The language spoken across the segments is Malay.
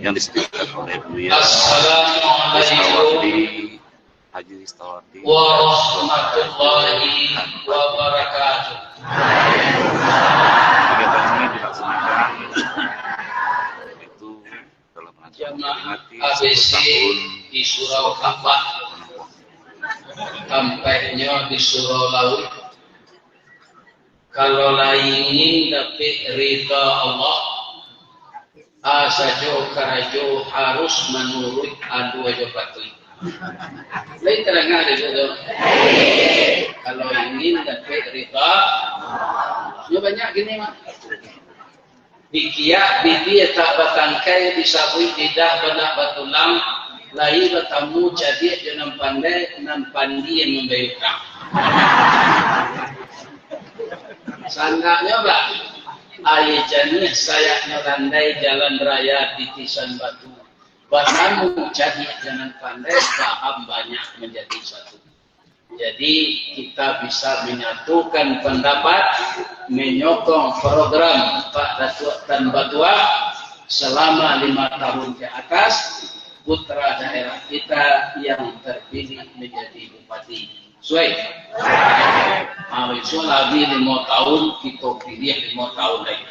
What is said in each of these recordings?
yang disediakan oleh Buya Assalamualaikum Haji Ristawardi warahmatullahi wabarakatuh. Kegiatan ini dilaksanakan itu dalam rangka Jamaah memperingati ABC 10 tahun di Surau Ka'bah, tampaknya di Surau Laut. Kalau lain tapi rida Allah, asajo karajo harus menurut adu aja patuh. Lain terang ada juga. Kalau ingin dapat rida, ya banyak gini mah. Bikia tak batangkai disabui tidak benak batulang, lain bertemu jadi jangan pandai nampandi yang membayukan. Sanggaknya bah, ayah jani saya ngelandai jalan raya di Tisan Batu. Bahkan jadi jangan pandai paham banyak menjadi satu. Jadi kita bisa menyatukan pendapat, menyokong program Pak Datuk Tan Batua selama 5 tahun ke atas, putra daerah kita yang terpilih menjadi bupati. Suai. Itu lagi 5 tahun kita pilih 5 tahun lagi.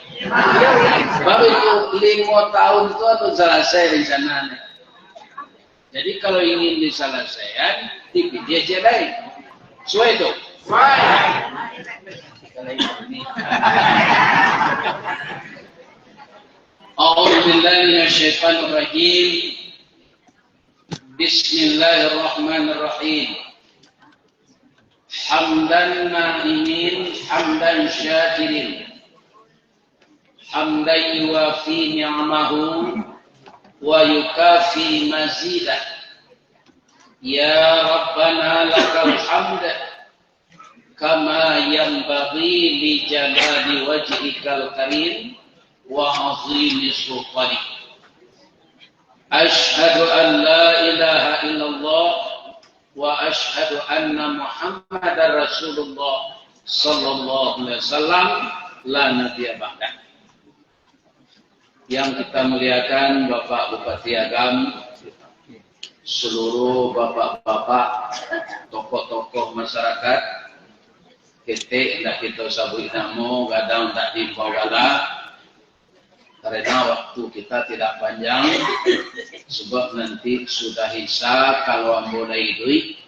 Baru itu 5 tahun itu atau selesai rencananya. Jadi kalau ingin diselesaikan, dipilih aja lain. Suai itu. A'udzubillahiminasyaitonirrajim. Bismillahirrahmanirrahim. Hamdan na'imin, hamdan syakirin, hamdan yuwafi ni'amahu wa yukafi mazidah. Ya Rabbana lakal hamd kama yanbaghi li jalali wajhikal karim wa azimi sultanik. Ashhadu an la ilaha illallah wa ashhadu anna Muhammadar Rasulullah sallallahu alaihi wasallam la nabiyya ba'da. Yang kita muliakan Bapak Bupati Agam, seluruh bapak-bapak, tokoh-tokoh masyarakat, kita hendak kita sabui namo gadang tak dibawala karena waktu kita tidak panjang sebab nanti sudah hisab kalau mulai duit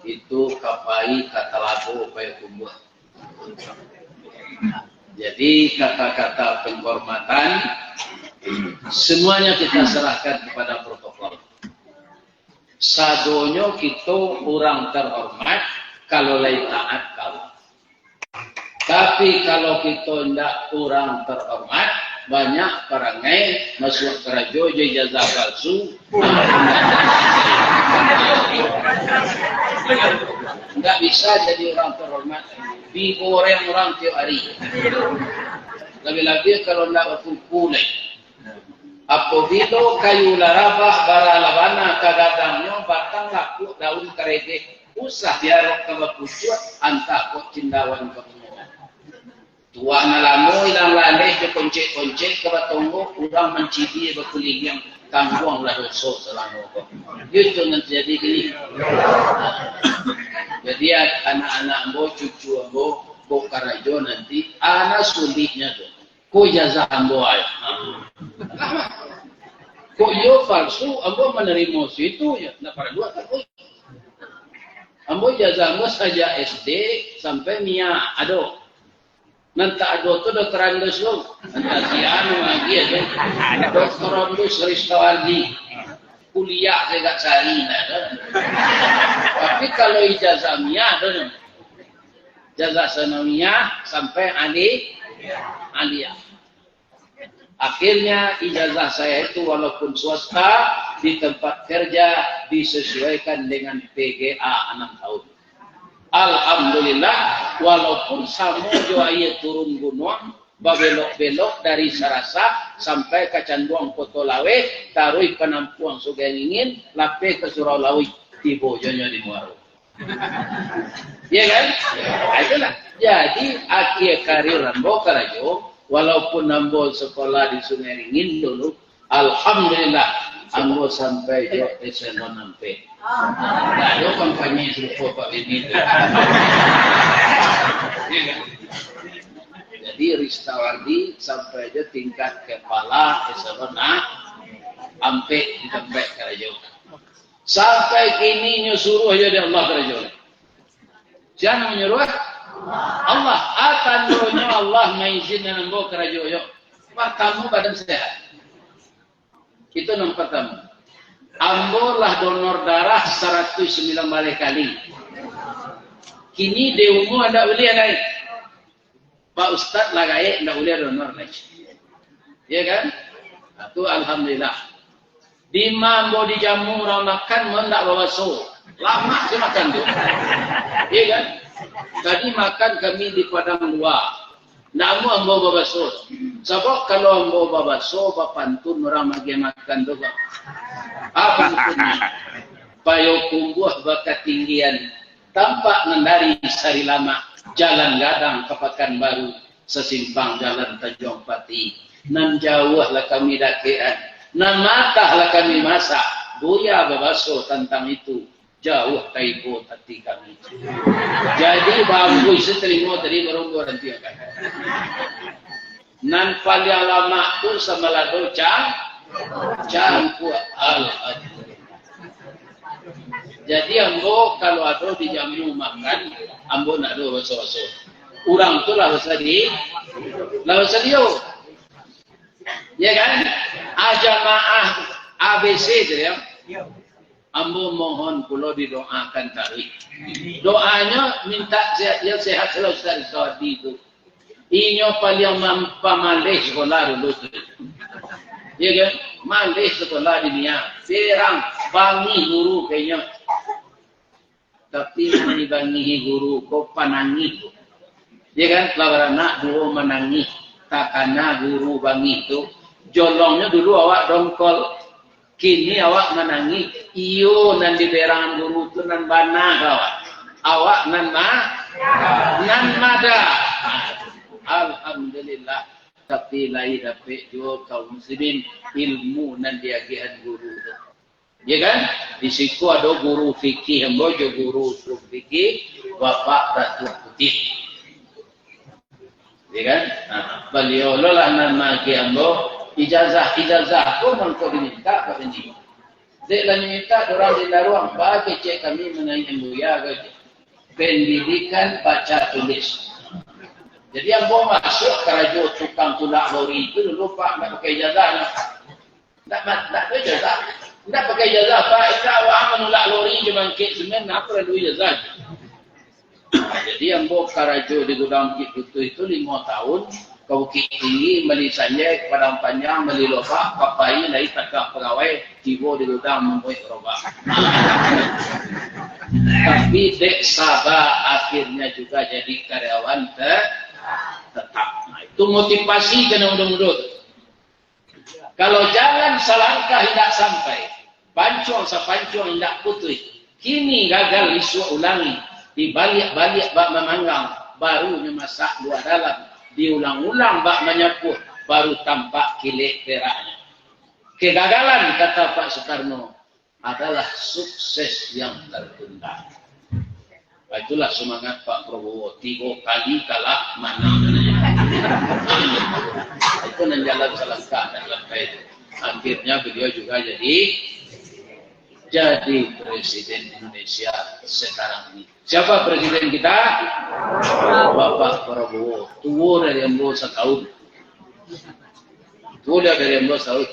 itu kapai kata lagu upaya kumbuh. Jadi kata-kata penghormatan semuanya kita serahkan kepada protokol. Sadonyo kita kurang terhormat kalau lain taat kau. Tapi kalau kita tidak kurang terhormat, banyak perangai masuk kerajo ijazah palsu. Enggak bisa jadi orang terhormat. Digoreng orang tiap hari. Lebih-lebih kalau tidak berkumpulai. Apabila kayu larabah baralabana kagadangnya batang laku daun kerege usah biar kebapucut antak kok cindawan kemudian. Tua nalamu ilang laleh ke koncek-koncek kebatonggo kurang mencibi berkuling yang tangguang lah dosa selama kok. Itu nanti jadi gini. Jadi anak-anak ambo, cucu ambo, karajo nanti anak sulitnya tuh. Ko jazah ambo ay. Kok yo palsu ambo menerima situ ya. Nah para dua kan. Ambo jazah ambo saja SD sampai MIA ado. Nanti ado tuh dokteran dulu. Nanti anu lagi ya. Dokteran dulu Ristawardi. Kuliah saya gak cari. Tapi kalau ijazah MIA ada. Ijazah sanawiyah sampai aliyah. Akhirnya ijazah saya itu walaupun swasta di tempat kerja disesuaikan dengan PGA 6 tahun. Alhamdulillah walaupun samo joaya turun gunung babelok-belok dari Sarasa sampai ke Canduang Potolawe taruh penampuang Sugengingin lape ke Suralawi di Bojonyo di Muaro. Iya kan? Itulah. Jadi akhir karir Rambo Karajo walaupun nambol sekolah di Sungai Ringin dulu Alhamdulillah, ambo sampai jo eselon nampe. Nah, yo kampanye serupa Pak Bini. Jadi Ristawardi sampai jo tingkat kepala eselon ampe di tempat kerajo. Sampai kini nyuruh aja dari Allah kerajo. Jangan menyuruh Allah. Akan nyuruhnya Allah mengizinkan ambo kerajo yo. Wah, kamu badan sehat. Itu nomor pertama. Ambo lah donor darah 109 kali. Kini di umum ada boleh naik. Pak Ustadz lah gaya tidak boleh donor naik. Ya kan? Itu alhamdulillah. Di mambo di jamu orang makan mendak bawa so. Lama sih makan tu. Ya kan? Tadi makan kami di Padang Dua. Namu ambo babaso. Sebab kalau ambo babaso, pantun orang magi makan tu. Apa pantunnya? Payo kumbuh bakat tinggian. Tampak ngendari sari lama. Jalan gadang ke Pekanbaru. Sesimpang jalan Tanjung Pati. Nan jauhlah kami dakian. Nan matahlah kami masak. Buya babaso tentang itu. Jauh taibo hati kami. Jadi bambu seterima tadi merunggu nanti akan. Nan paling lama tu sama lado cangku Jadi ambo kalau ada di jamu makan, ambo nak do baso-baso. Urang tu lah basadi, ya kan? Ajamaah ABC tu ya. Ambo mohon pulau didoakan tadi. Doanya minta sehat selalu Ustaz tadi itu. Inyo paling pamalih sekolah dulu tu. Ya kan? Malih sekolah di dunia. Serang bangi guru kayaknya. Tapi mani bangi guru kau panangi tu. Ya kan? Lawan anak dua menangi. Takana guru bangi tu. Jolongnya dulu awak dongkol. Kini awak menangi, iyo nan di berangan guru tu nan bana awak. Awak nan mada. Alhamdulillah. Tapi lain dapat juga kaum muslimin ilmu nan diagihan guru tu. Ya kan? Di situ ada guru fikih, ambo jo guru fikih, Bapak Datuk Putih. Ya kan? Beliau lah nan magi ambo. Ijazah pun mengkau diminta pada ini. Deklah minta orang di daruang bagi cek kami mengenai buya pendidikan baca tulis. Jadi yang mau masuk kerajo tukang tulak lori itu dulu Pak nak pakai ijazah. Tak pakai ijazah. Tak pakai ijazah Pak. Kita awak menulak lori cuma kek semen apa perlu ijazah. Jadi yang mau kerajo di gudang itu 5 tahun. Kau tinggi melisannya padang panjang melilobak papai lagi takak pegawai tibo di gudang membuat robak. Tapi dek sabar akhirnya juga jadi karyawan tetap. Nah, itu motivasi kena mudah-mudah. Kalau jalan selangkah tidak sampai, pancung sepancung tidak putih. Kini gagal isu ulangi, dibalik-balik bak memanggang, barunya masak dua dalam. Diulang-ulang bak menyapuh baru tampak kilik peraknya. Kegagalan kata Pak Soekarno adalah sukses yang tertunda. Itulah semangat Pak Prabowo 3 kali kalah menang. Itu menjalan selangkah dan langkah itu. Akhirnya beliau juga jadi Presiden Indonesia sekarang ini. Siapa presiden kita? Bapak Prabowo. Tua dari ambo setahun. Tua dari ambo setahun.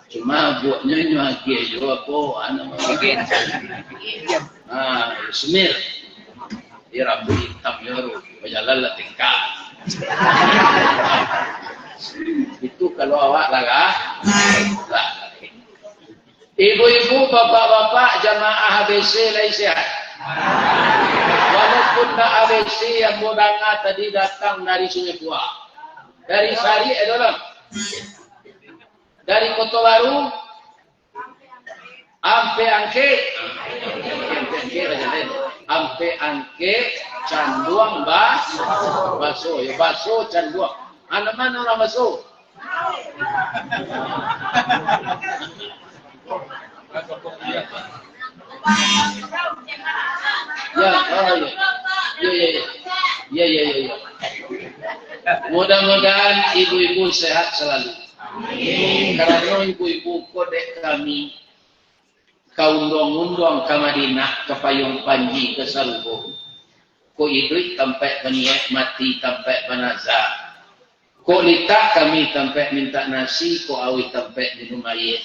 Cuma buatnya nyuhaki juga apa anak mungkin. Semir. Dia rambut hitam nyoru. Berjalan lah tingkah. Itu kalau awak lah. Ibu-ibu, bapak-bapak, jamaah ABC lain sehat. Walaupun tak ABC yang modanga tadi datang dari Sungai Tua. Dari Sari, dari Kota Baru, Ampe Angke, Canduang, Baso. Ya Baso, Canduang. Mana orang Baso? Ya, oh ya. Ya. Mudah-mudahan ibu-ibu sehat selalu. Karena ibu-ibu kodek kami kaundong-undong ke Madinah, ke Payung Panji, ke Sarubo. Ko idrik tampai peniak mati tampai panazah. Ko litak kami tampai minta nasi, ko awi tampai minum air.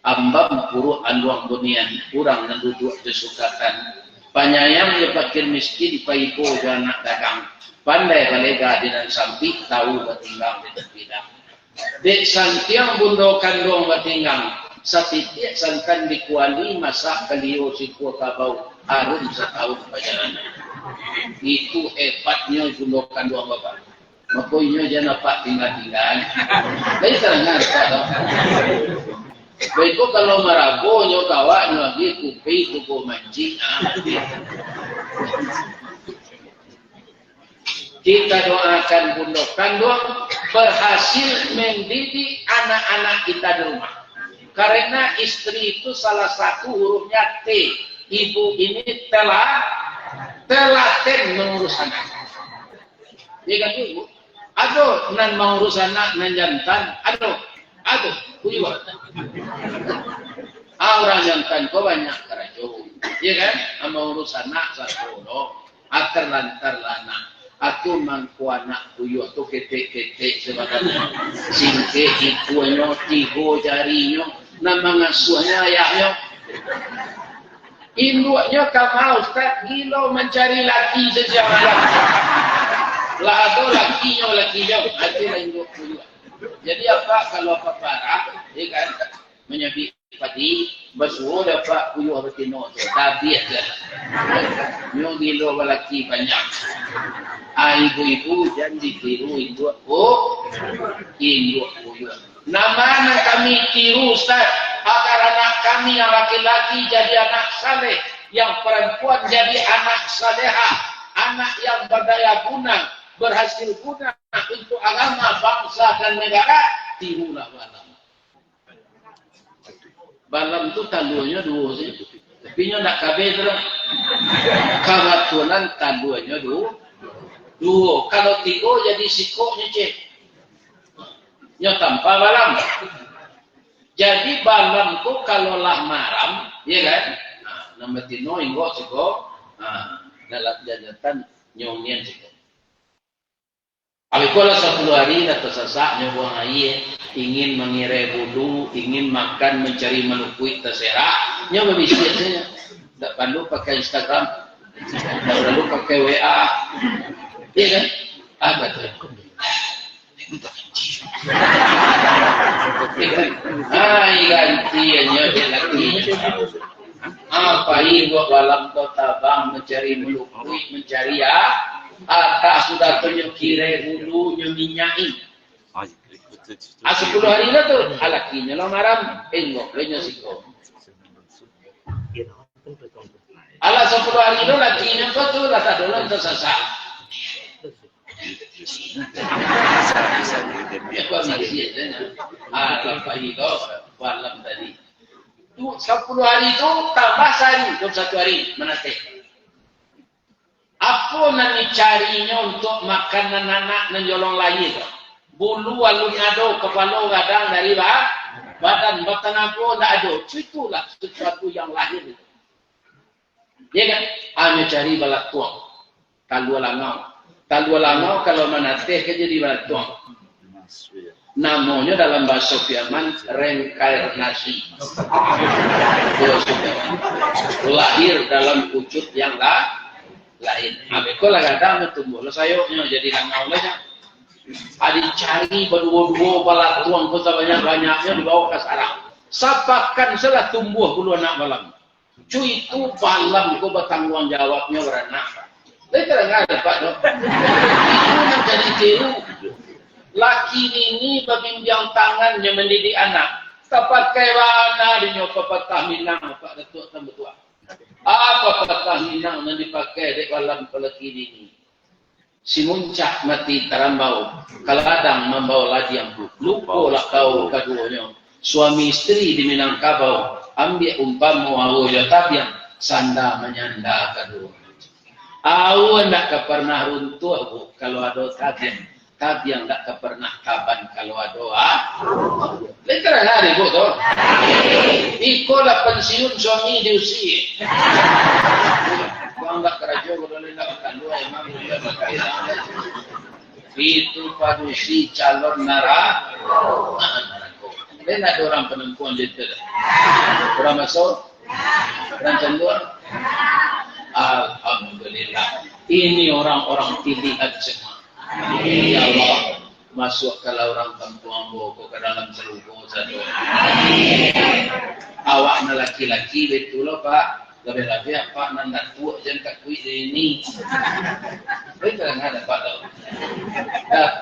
Ambam puru anduang bunian, kurang na duduk desukatan. Panyayang dia pakir miskin, paipo anak dagang. Pandai balega dengan sampik, tahu batinggang di terpidang. Dek santiang bundo kandong batinggang. Satitik santan dikuali, masak kalio si kuah kabau. Harum setahun perjalanan. Itu hebatnya bundo kandong bapak. Makoynya jangan pak tinggal-tinggal. Tapi terdengar tak? Baik kalau marago nyo kawa nyo lagi kupi kuku mancing. Kita doakan Bunda Kandung berhasil mendidik anak-anak kita di rumah. Karena istri itu salah satu hurufnya T. Ibu ini telaten mengurus anak. Ya kan ibu? Aduh, nan mengurus anak nan jantan. Aduh, kuiwa. Orang jantan kau banyak kerajaan. Ya kan? Mengurus anak satu loh. Atar lantar lana. Aku mangku anak kuyu atau ketek-ketek sebagainya. Singke ikuanyo, tigo jarinyo, nama ngasuhnya ayahnya. Induknya kamu Ustaz gilo mencari laki sejak malam. Lah ada lakinya, akhirnya induk kuyu. Jadi apa kalau apa parah, ya kan? Menyabik padi, basuh dapat kuyu bertino, tapi ada. Nyo gilo laki banyak. Ibu-ibu jangan ditiru induk kuyu. Nama anak kami tiru Ustaz, agar anak kami yang laki-laki jadi anak saleh, yang perempuan jadi anak salehah, anak yang berdaya guna, berhasil guna untuk agama, bangsa dan negara. Tirulah balam. Balam itu talunya dua sih, tapi nyo nak kabeh terus. Kebetulan talunya dua. Kalau tiga jadi sikoknya cek. Nyo tanpa balam. Jadi balam tu kalau lah maram, ya kan? Nah, nama tino inggo siko, dalam jajatan nyongian siko. Alikola 10 hari dah tersesak nyobuang air, ingin mengirai wudu, ingin makan mencari menu kuih terserak, nyoba bisnisnya. Tak perlu pakai Instagram, tak perlu pakai WA. Iya kan? Apa tu? Gantiannya dia lagi. Apa ibu balam kota bang mencari melukui, mencari ya? Tak sudah penyekire hulu nyeminyai. 10 hari lah tu, alakinya lo maram, enggok lenya siko. Ala 10 hari lo lakinya kau tu rasa dolan tersesat. Lepas itu malam tadi. 10 hari itu tambah sehari, 21 hari menatik. Apa nanti carinya untuk makanan anak menjolong lain? Bulu alun ada, kepala kadang dari badan apa tak ada. Itulah sesuatu yang lahir itu. Ya kan? Hanya cari balak tuang. Talua langau kalau menatih ke jadi balak tuang. Namanya dalam bahasa Firman reinkarnasi. Lahir dalam wujud yang lain. Abeko lah kadang tumbuh sayoknya jadi langau lah. Adik cari berdua-dua balak tuang kota banyak-banyaknya dibawa ke sarang. Sapakan salah tumbuh bulu anak balam. Cuy itu balam kau bertanggung jawabnya beranak. Tapi terang ada Pak Dok. Itu menjadi tiru. Laki ini berbimbang tangannya mendidik anak. Pakai warna di nyokap patah minang Pak Datuk tambah tua. Apa patah minang yang dipakai di dalam laki ini? Si muncak mati terambau, kaladang membawa lagi yang lupa lah kau keduanya. Suami istri di Minangkabau, ambil umpamu awu jatabian, sanda menyanda kedua. Awu nak pernah runtuh bu, kalau ada tabian tak pernah kaban kalau ada. Literal hari bu tu. Ikolah pensiun suami diusia. Kau enggak kerja kalau nak kedua emang itu padusi calon nara. Dan ada orang penentuan itu. Orang masuk? Orang cendur? Alhamdulillah. Ini orang-orang pilihan semua. Ya Allah. Masuk kalau orang kampung boko ke dalam seluruh satu. Awaknya laki-laki betul Pak. Lebih-lebih apa nanda tua jangan tak kuih ini. Betul kan ada Pak tahu.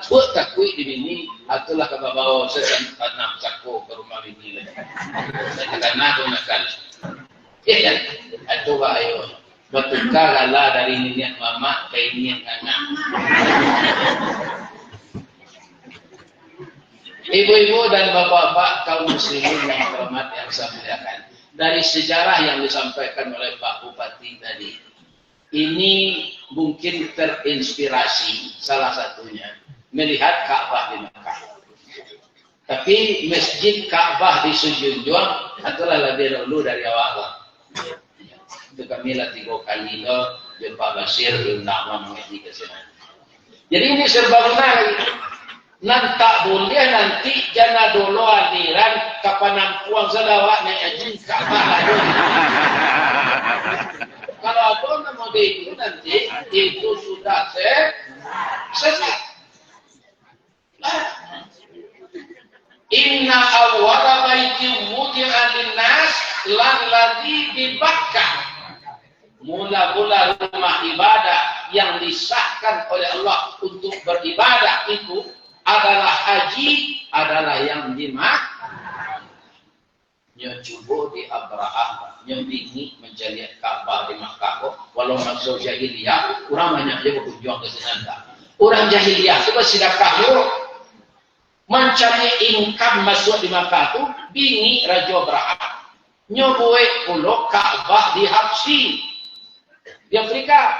Tua tak kuih di sini, atulah kebawa sesan tanam cako ke rumah bini lagi. Karena aku nakal. Ya, itu ayo. Bertukar lah dari niat mama ke niat anak. Ibu-ibu dan bapak-bapak kaum muslimin yang hormat yang saya muliakan. Dari sejarah yang disampaikan oleh Pak Bupati tadi, ini mungkin terinspirasi salah satunya melihat Ka'bah di Makkah. Tapi masjid Ka'bah di Sujunjuang adalah lebih dulu dari awal. Itu kami lah 3 kali itu jumpa Basir diundang mengaji ke sana. Jadi ini serba benar. Nanti boleh nanti jana dulu aliran kapanan puang sedawak naik aji Ka'bah lagi. Kalau ada nama itu nanti itu sudah sesat. Inna awwala baitin wudi'a lin-nas lalladzi bi Bakkah. Mula-mula rumah ibadah yang disahkan oleh Allah untuk beribadah itu adalah haji, adalah yang di Makkah. Nyocubo di Abraham, nyembingi menjadi Ka'bah di Makkah. Walau masuk jahiliyah, orang banyak dia berkunjung ke sana. Orang jahiliyah itu bersedekah yuk. Mencari income masuk di Makkah itu, bingi Raja Abraham. Nyoboe pulau Ka'bah di Habsi. Di Afrika.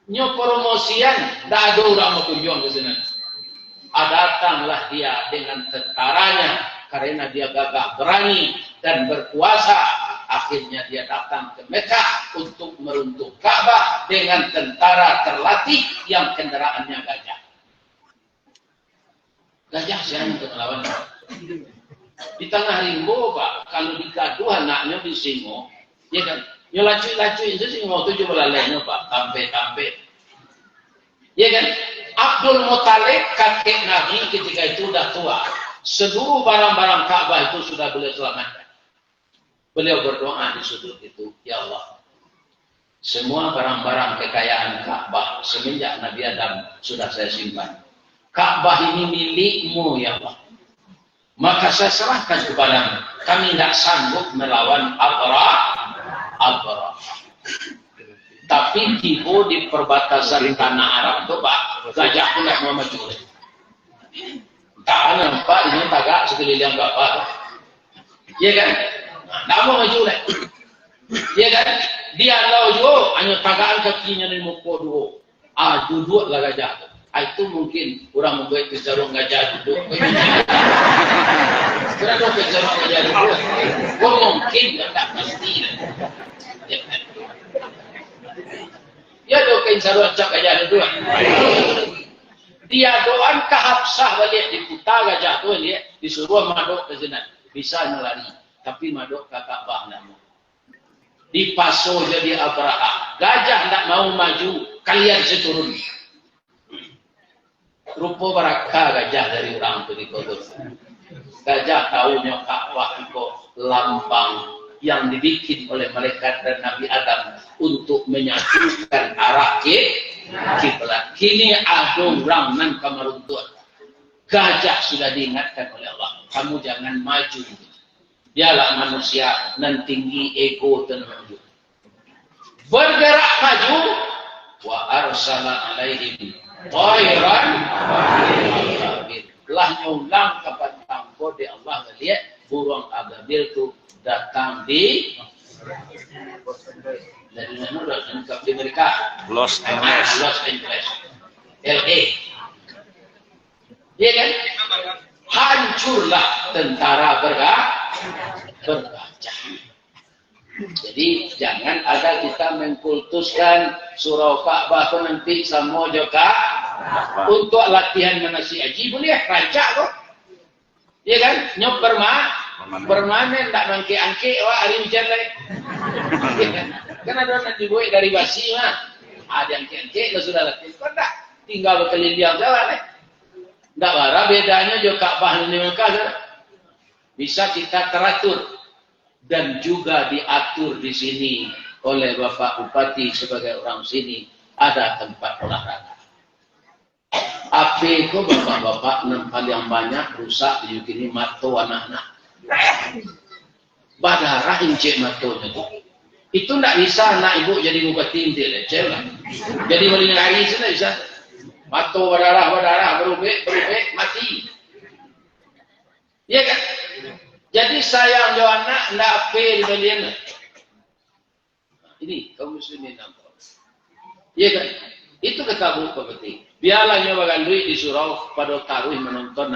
Nyopromosian, tak ada orang berkunjung ke sana. Datanglah dia dengan tentaranya karena dia gagah berani dan berkuasa. Akhirnya dia datang ke Mekah untuk meruntuh Ka'bah dengan tentara terlatih yang kendaraannya gajah. Gajah siapa untuk melawan? Di tengah rimbo Pak, kalau digaduh anaknya di singo, ya kan? Nyelacu-lacu itu singo itu juga lalainya Pak, tampe-tampe. Ya kan? Abdul Muthalib kakek Nabi ketika itu sudah tua. Seluruh barang-barang Ka'bah itu sudah boleh selamatkan. Beliau berdoa di sudut itu, ya Allah, semua barang-barang kekayaan Ka'bah semenjak Nabi Adam sudah saya simpan. Ka'bah ini milikmu ya Allah. Maka saya serahkan kepadamu. Kami tidak sanggup melawan Abraham. Tapi tiba di perbatasan tanah Arab itu Pak, gajah pun tidak mau maju. Tak nampak ini tagak sekeliling Ka'bah. Ya kan? Tak mau maju leh. Ya kan? Dia lau juga hanya tagaan kakinya di muka dua. Duduklah gajah. Itu mungkin orang membuat kejarong gajah duduk. Kenapa kejarong gajah duduk? Mungkin tak pasti. Ya doain saruan cak gajah duduk. Dia doan ke Habsah balik di Kuta gajah tu dia disuruh madok ke sana. Bisa lari, tapi madok ke Ka'bah nak. Dipaso jadi Abraham. Gajah tak mau maju, kalian seturun. Rupa barakah gajah dari orang tu di kodok. Gajah tahunya Ka'bah itu lambang yang dibikin oleh malaikat dan Nabi Adam untuk menyatukan arah kiblat. Kini ada orang nan kamaruntuan. Gajah sudah diingatkan oleh Allah. Kamu jangan maju. Dialah manusia nan tinggi ego dan maju. Bergerak maju. Wa arsala alaihim khairan agabil. Lah nyulang kapan tampo di Allah ngeliat burung agabil tu datang di dari mana di Amerika, Los Angeles. Los Angeles, LA. Iya kan? Hancurlah tentara berkaca. Jadi jangan ada kita mengkultuskan surau Ka'bah itu nanti sama juga untuk latihan manasi haji boleh rancak kok. Iya kan? Nyok permanen tak mangke-angke wah hari hujan lagi. Kan ada nanti dibuat dari basi mah. Ada angke-angke sudah latihan. Kok tak tinggal berkeliling jalan Nggak bara bedanya juga Ka'bah ini Mekah. Bisa kita teratur dan juga diatur di sini oleh Bapak Bupati sebagai orang sini ada tempat olahraga. Apa itu bapak-bapak yang banyak rusak di sini mato anak-anak. Badarah incik matonya itu. Itu nggak bisa anak ibu jadi bupati intil, lah. Jadi melingkar hari itu nggak bisa. Mato berdarah, berubek, mati. Ya kan? Jadi sayang jo anak ndak apel kalian. Ini kaum muslimin nampak. Ya kan? Itu kata bupati. Biarlah nyo bagal duit di surau pada taruh menonton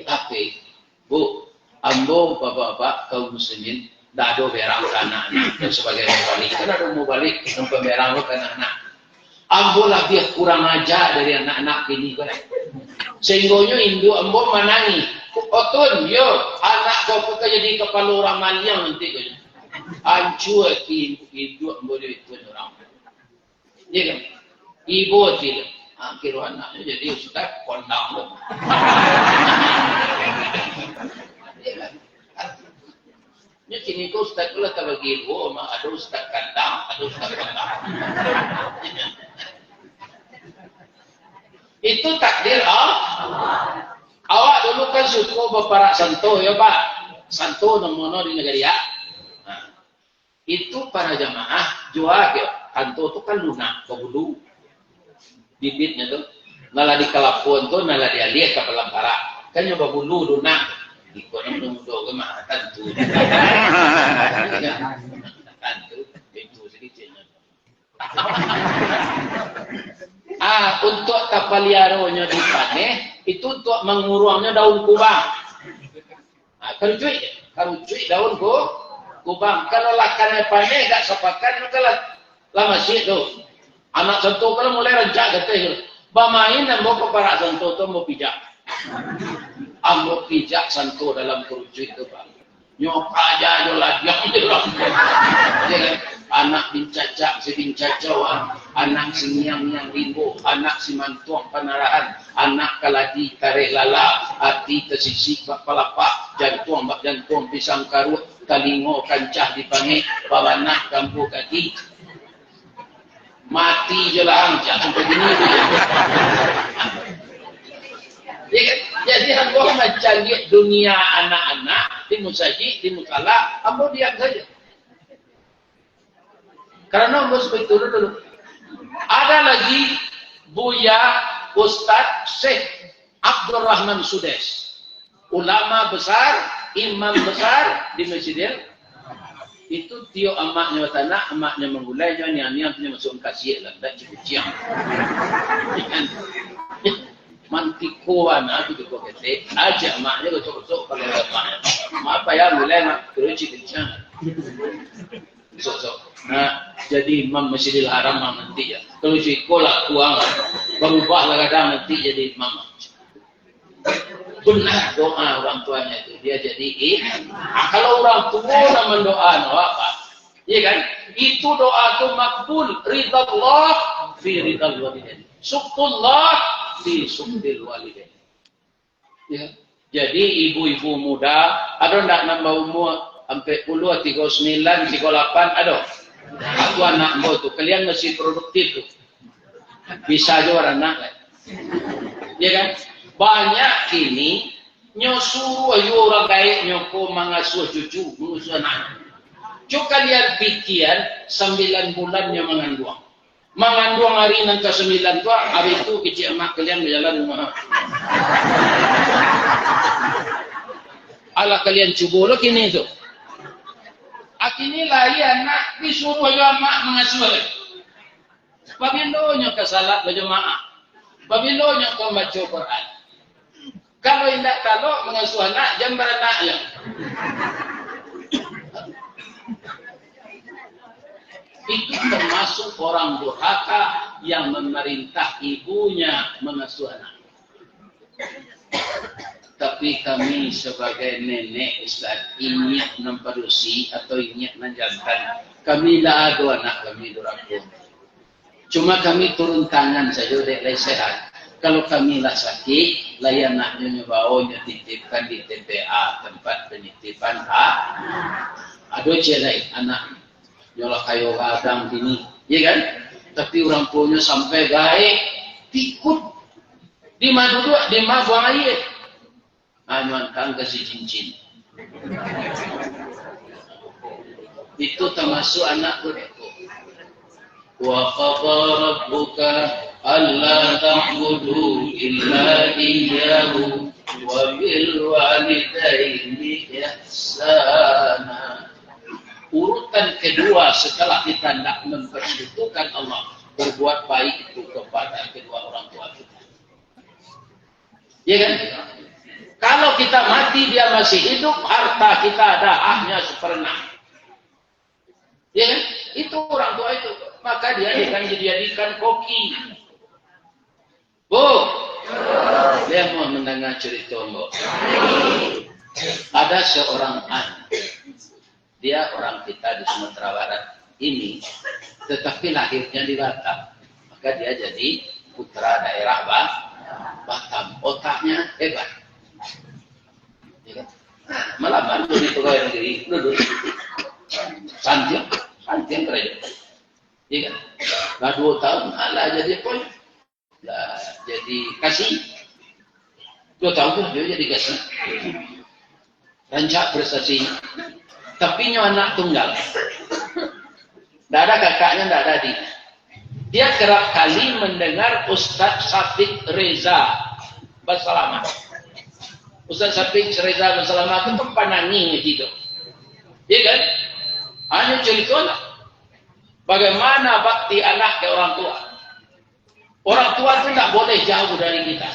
tapi Bu, ambo bapak-bapak kaum muslimin ndak ada berang anak-anak dan sebagai mubalik. Kan ada mubalik yang pemerang ke anak-anak. Ambo lagi kurang ajar dari anak-anak ini kan. Sehingga induk ambo manangi. Otun yo anak kau jadi kepala orang maliang nanti kau. Ancu induk ambo itu orang. Iya kan? Ibu tidak. Akhir anaknya jadi ustaz kondang. Iya kan? Ini kini kau ustaz pula tak bagi ibu, ada ustaz kandang, ada ustaz kandang. Itu takdir Allah. Awak dulu kan suka berparak santo ya Pak. Santo nomono di negara ya. Nah, itu para jamaah jual ya. Santo itu kan lunak, kebulu. Bibitnya tuh. Nala di kalapun tuh, nala di alias ke pelampara. Kan nyoba bulu lunak. Ikut yang muda ke mah tentu. Tentu itu sedikitnya. Untuk kapaliaronya dipanen itu untuk mengurangnya daun kubang. Kerucuy daun kubang. Kalau lakannya panen tak sepakan maka lama sih tu. Anak sentuh kalau mulai rancak kata bermain dan mau keparak sentuh tu mau pijak. Ambo pijak sentuh dalam kerucuy itu Pak. Nyok aja jolah diam. Anak bincacak si bincacawan, anak si yang rimbo, anak si mantuang panarahan, anak kaladi kareh lala, hati tersisi kepalapak, jantung pisang karut, talingo kancah dipanggil, bawanak kampu kaki. Mati je lah jangan begini. Jadi hambo macam dunia anak-anak di musaji, di mukalla, hambo diam saja. Karena hambo seperti itu dulu. Ada lagi Buya Ustadz Syekh Abdul Rahman Sudes, ulama besar, imam besar di Masjidil. Itu tio amaknya tanah, amaknya menggulai, nian punya masuk kasih lah, tak cukup ciang. Mantikuan itu kau kete, aja maknya kau cocok kalau lepas. Apa ya mulai nak keruci kencang. Cocok. Nah, jadi imam Masjidil Haram nanti ya. Kalau sekolah kuang, berubahlah kadang nanti jadi imam. Benar doa orang tuanya itu dia jadi kalau orang tua nama doa apa? Iya kan? Itu doa itu makbul, ridha Allah fi ridal walidain. Suktullah fi suktil walidain. Ya. Jadi ibu-ibu muda ada ndak nambah umur sampai 10, 39, 38 ada. Aku anak mau tuh kalian masih produktif tuh. Bisa aja orang anak. Iya kan? Banyak ini nyusuh ayu orang kaya nyoko mengasuh cucu, mengasuh anak. Cuk kalian pikiran 9 bulannya mengandung. Mangan 2 hari nang ke-9 tu, hari itu kecil mak kalian berjalan rumah. Ala kalian cuba lo kini tu. Akini lah ya nak disuruh mak mengasuh. Babilonya ke salat berjemaah. Babilonya ke baca Quran. Kalau tidak tahu mengasuh anak, jambar anak yang. Itu termasuk orang durhaka yang memerintah ibunya mengasuh anak. Tapi kami sebagai nenek Ustaz ingat nampadusi atau ingat nanjantan, kami lah ada anak kami durhaka. Cuma kami turun tangan saja dek lai sehat. Kalau kami lah sakit, lah anaknya nyobaunya titipkan di TPA, tempat penitipan hak. Aduh celai anak nyolah kayu kadang gini, ya kan? Tapi orang tuanya sampai gaek tikut di mana dulu di mana buang air, anyuan kasih cincin. Itu termasuk anak itu. Wa qadara rabbuka alla ta'budu illa iyyahu wa bil walidayni ihsana. Urutan kedua setelah kita hendak mempersekutukan Allah, berbuat baik itu kepada kedua orang tua kita. Ya kan? Kalau kita mati dia masih hidup, harta kita ada haknya seperenam. Ya kan? Itu orang tua itu. Maka dia akan dijadikan koki. Bu, dia mau mendengar cerita Bu. Ada seorang anak. Dia orang kita di Sumatera Barat ini, tetapi lahirnya di Batam. Maka dia jadi putra daerah Batam. Otaknya hebat. Ya kan? Malah bantu di pegawai negeri. Duduk. Santiang kerja. Ya kan? Nah 2 tahun, alah jadi poin. Lah jadi kasih. 2 tahun dia jadi kasih. Rancak prestasi. Tapi nyawa anak tunggal. Tidak ada kakaknya, tidak ada adik. Dia kerap kali mendengar Ustaz Syafiq Reza Basalamah. Ustaz Syafiq Reza Basalamah itu panangi gitu. Ya kan? Hanya cerita lah. Bagaimana bakti anak ke orang tua. Orang tua itu tidak boleh jauh dari kita.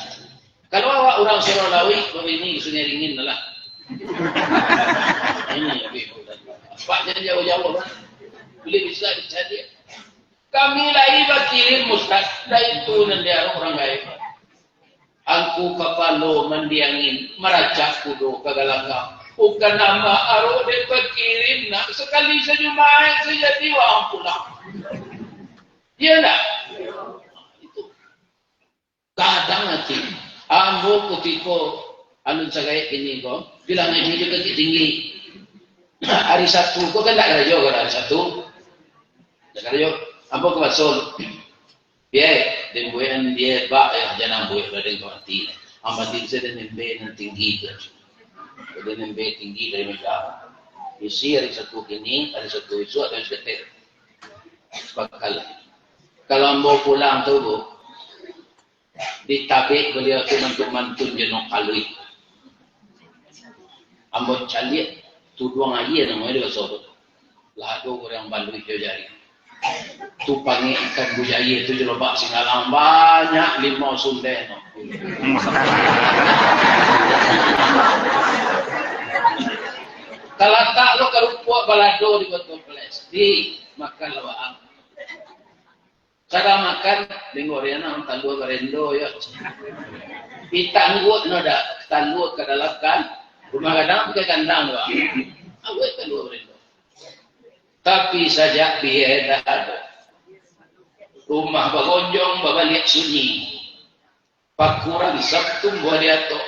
Kalau awak orang Surawi, ini Sungai Ringin lah. Ini lebih mudah. Paknya jauh-jauh kan. Boleh bisa dia. Kami lagi bakirin Ustaz. Dah itu nanti orang gaib. Angku kapalo mendiangin. Meracak kudo kagalanggang. Bukan nama aru dia bakirin. Nak sekali saja main saja diwang pulang. Iya tak? Itu. Kadang nanti. Ambo kutiko. Alun sagay ini ko. Bilang ini juga tinggi. Hari Sabtu, kau kan tak kerja kan hari Sabtu? Tak kerja. Apa kau masuk? Biar, dembuan dia bak ya jangan buat badan kau hati. Amati saya dan nembe yang tinggi tu. Badan nembe tinggi dari mereka. Isi hari Sabtu ini, hari Sabtu itu ada seketir. Sepakal. Kalau ambo pulang tu bu, ditabik beliau tu mantun jenok kalui. Ambo caliat. Tuduang aja yang ada sobat. Lado orang balu itu jari. Tu panggil ikan bujaya itu jelobak singalang banyak 5 sunden. Kalau tak lo kerupuk balado di botol ples di makan lawang. Cara makan dengorean orang talu berendo ya. Ditanggut noda talu ke dalam kan. Rumah kadang pakai kandang doang. Awet keluar berendo. Tapi saja biaya ada. Rumah bagonjong babalik sunyi. Pakuran Sabtu buat dia tu.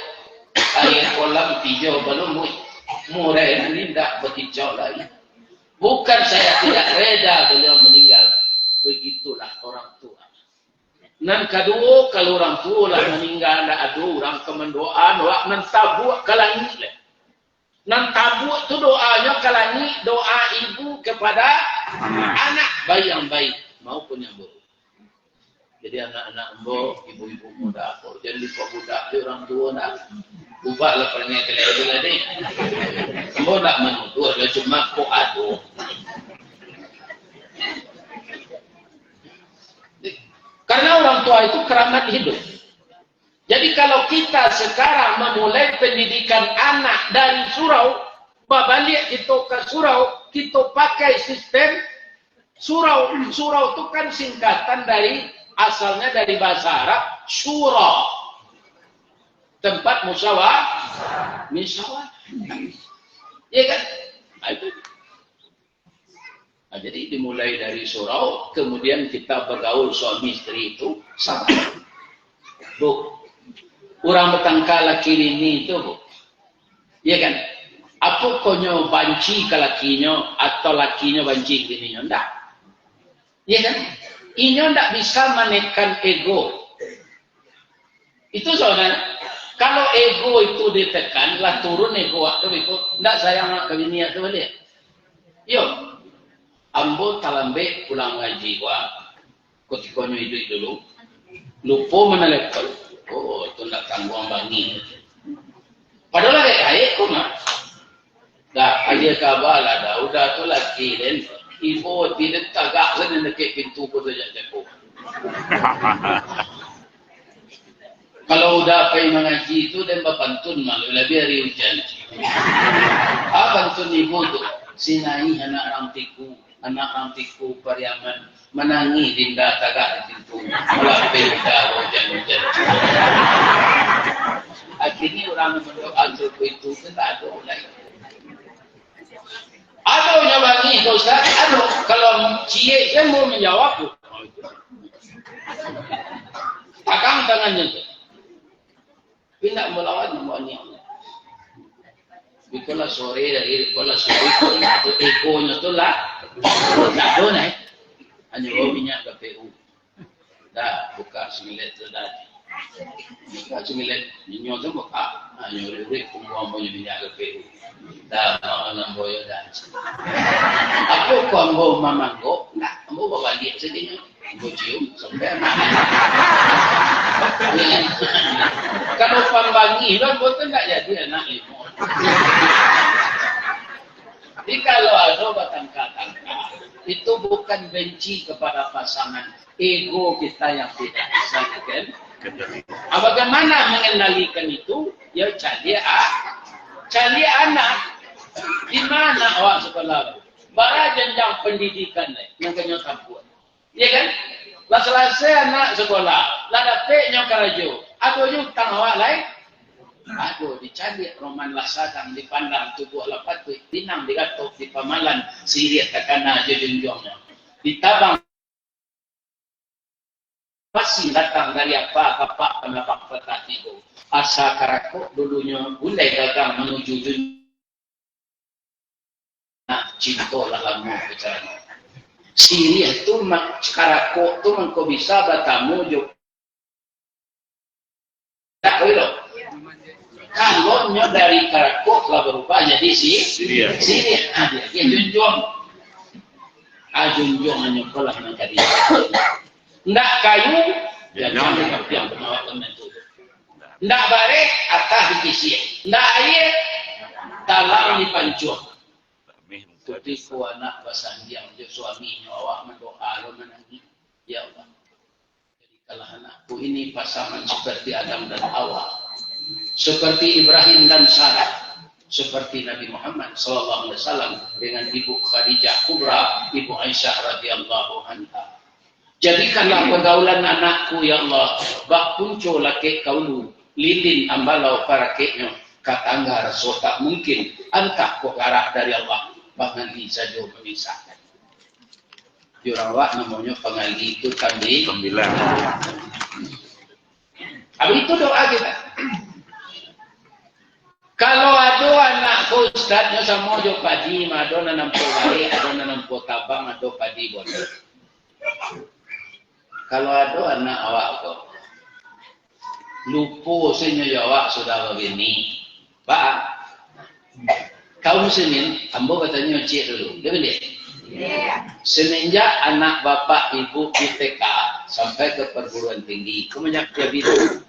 Air kolam hijau belum murah nindak berkicau lagi. Bukan saya tidak reda beliau meninggal. Begitulah orang tua. Nan kedua kalau orang tua lah meninggal ada orang kemendoaan wak nan tabu kalangit le. Nan tabu tu doanya kalangit doa ibu kepada anak baik yang baik maupun yang buruk. Jadi anak-anak embo, ibu-ibu muda, jangan lupa budak dia orang tua nak. Ubahlah perangai kelihatan ni. Embo nak menuduh, dia cuma kok aduh. Karena orang tua itu keramat hidup. Jadi kalau kita sekarang memulai pendidikan anak dari surau, balik kita ke surau, kita pakai sistem surau. Surau itu kan singkatan dari, asalnya dari bahasa Arab, syura. Tempat musyawarah. Iya kan? Nah, itu. Nah, jadi dimulai dari surau, kemudian kita bergaul suami istri itu sama. Bu, orang bertangka laki ini itu, bu. Iya kan? Apa konyo banci ke lakinya atau lakinya banci ke ininya? Enggak. Iya kan? Inyo enggak bisa menekan ego. Itu soalnya, kalau ego itu ditekan, lah turun ego waktu itu, enggak sayang ke bini atau balik. Yo. Ambo talambe pulang ngaji gua, kutikonyo itu dulu, lupa menelepon. Oh, itu nak tanggung bangi. Padahal kayak kok mah. Dah, dia kabar lah, udah tu lagi dan ibu tidak tagak sana dekat pintu pun saja tepuk. Kalau udah pergi mengaji itu dan bapantun malu lebih hari hujan. Bantun ibu tu, sinai anak rantiku Pariaman menangi dinda tagak di pintu. Melapir dah hujan-hujan. Akhirnya orang mendoa untuk itu tak ada lagi. Aduh nyawangi Ustaz, aduh kalau cie saya mau menjawab. Takang tangannya tu. Pindah melawan namanya. Itulah sore dari kolah sore itu egonya tu lah. Tak ada naik. Hanya bawa minyak KPU. Dah buka semilet tu dah. Buka semilet minyak tu buka. Hanya urik kumpulan minyak KPU. Dah malam boyo dah. Aku ko ambo mamanggo, nak ambo bawa dia sedihnya. Ambo cium sampai mana. Kalau pambangi lah betul tak jadi anak ibu. Jadi kalau ada batang-batangka, itu bukan benci kepada pasangan, ego kita yang tidak bisa kan? Bagaimana mengendalikan itu? Ya cari anak. Di mana awak sekolah? Bara jenjang pendidikan yang kena tampuan. Ya kan? Lah selesai anak sekolah, lah dapatnya karajo. Aduh utang awak lain. Aduh dicari roman lasadang dipandang tubuh lapat tu dinang digatok di pamalan siriat takana aja junjongnya. Ditabang masih datang dari apa penapak petak itu. Asa karakok dulunya undai gagang menuju junjong. Nah, cinta lah mau bicara. Siriat tu karakok tu mengko bisa batamu jo. Tak boleh. Kalau dari karakok lah berubah jadi Siriat. Dia junjung. Junjung hanya kalah dengan dia. Ndak kayu, jangan yang penawar itu. Ndak barek, atas dikisi. Ndak air, talang dipancur. Ketika anak basandiang dia suaminya awak mendoa lo menangis. Ya Allah. Jadi kalau anakku ini pasangan seperti Adam dan Hawa. Seperti Ibrahim dan Sarah, seperti Nabi Muhammad SAW dengan ibu Khadijah Kubra, ibu Aisyah radhiyallahu anha. Jadikanlah pergaulan anakku ya Allah, bak punco laki kaulu, lilin ambalau para keknya, katanggar so tak mungkin, antah kok arah dari Allah, pengali saja memisahkan. Jurawak namanya pengali itu tadi. 9. Habis itu doa kita. Kalau ada anakku ustaznya sama jo padi, ada nanam pawai, ada nanam potabang, ada padi bodoh. Kalau ada anak awak tu, lupa senya awak sudah begini, Pak. Kaum muslimin, ambo katanya cik dulu, dia boleh. Semenjak anak bapak ibu di TK, sampai ke perguruan tinggi. Kemudian dia bilang,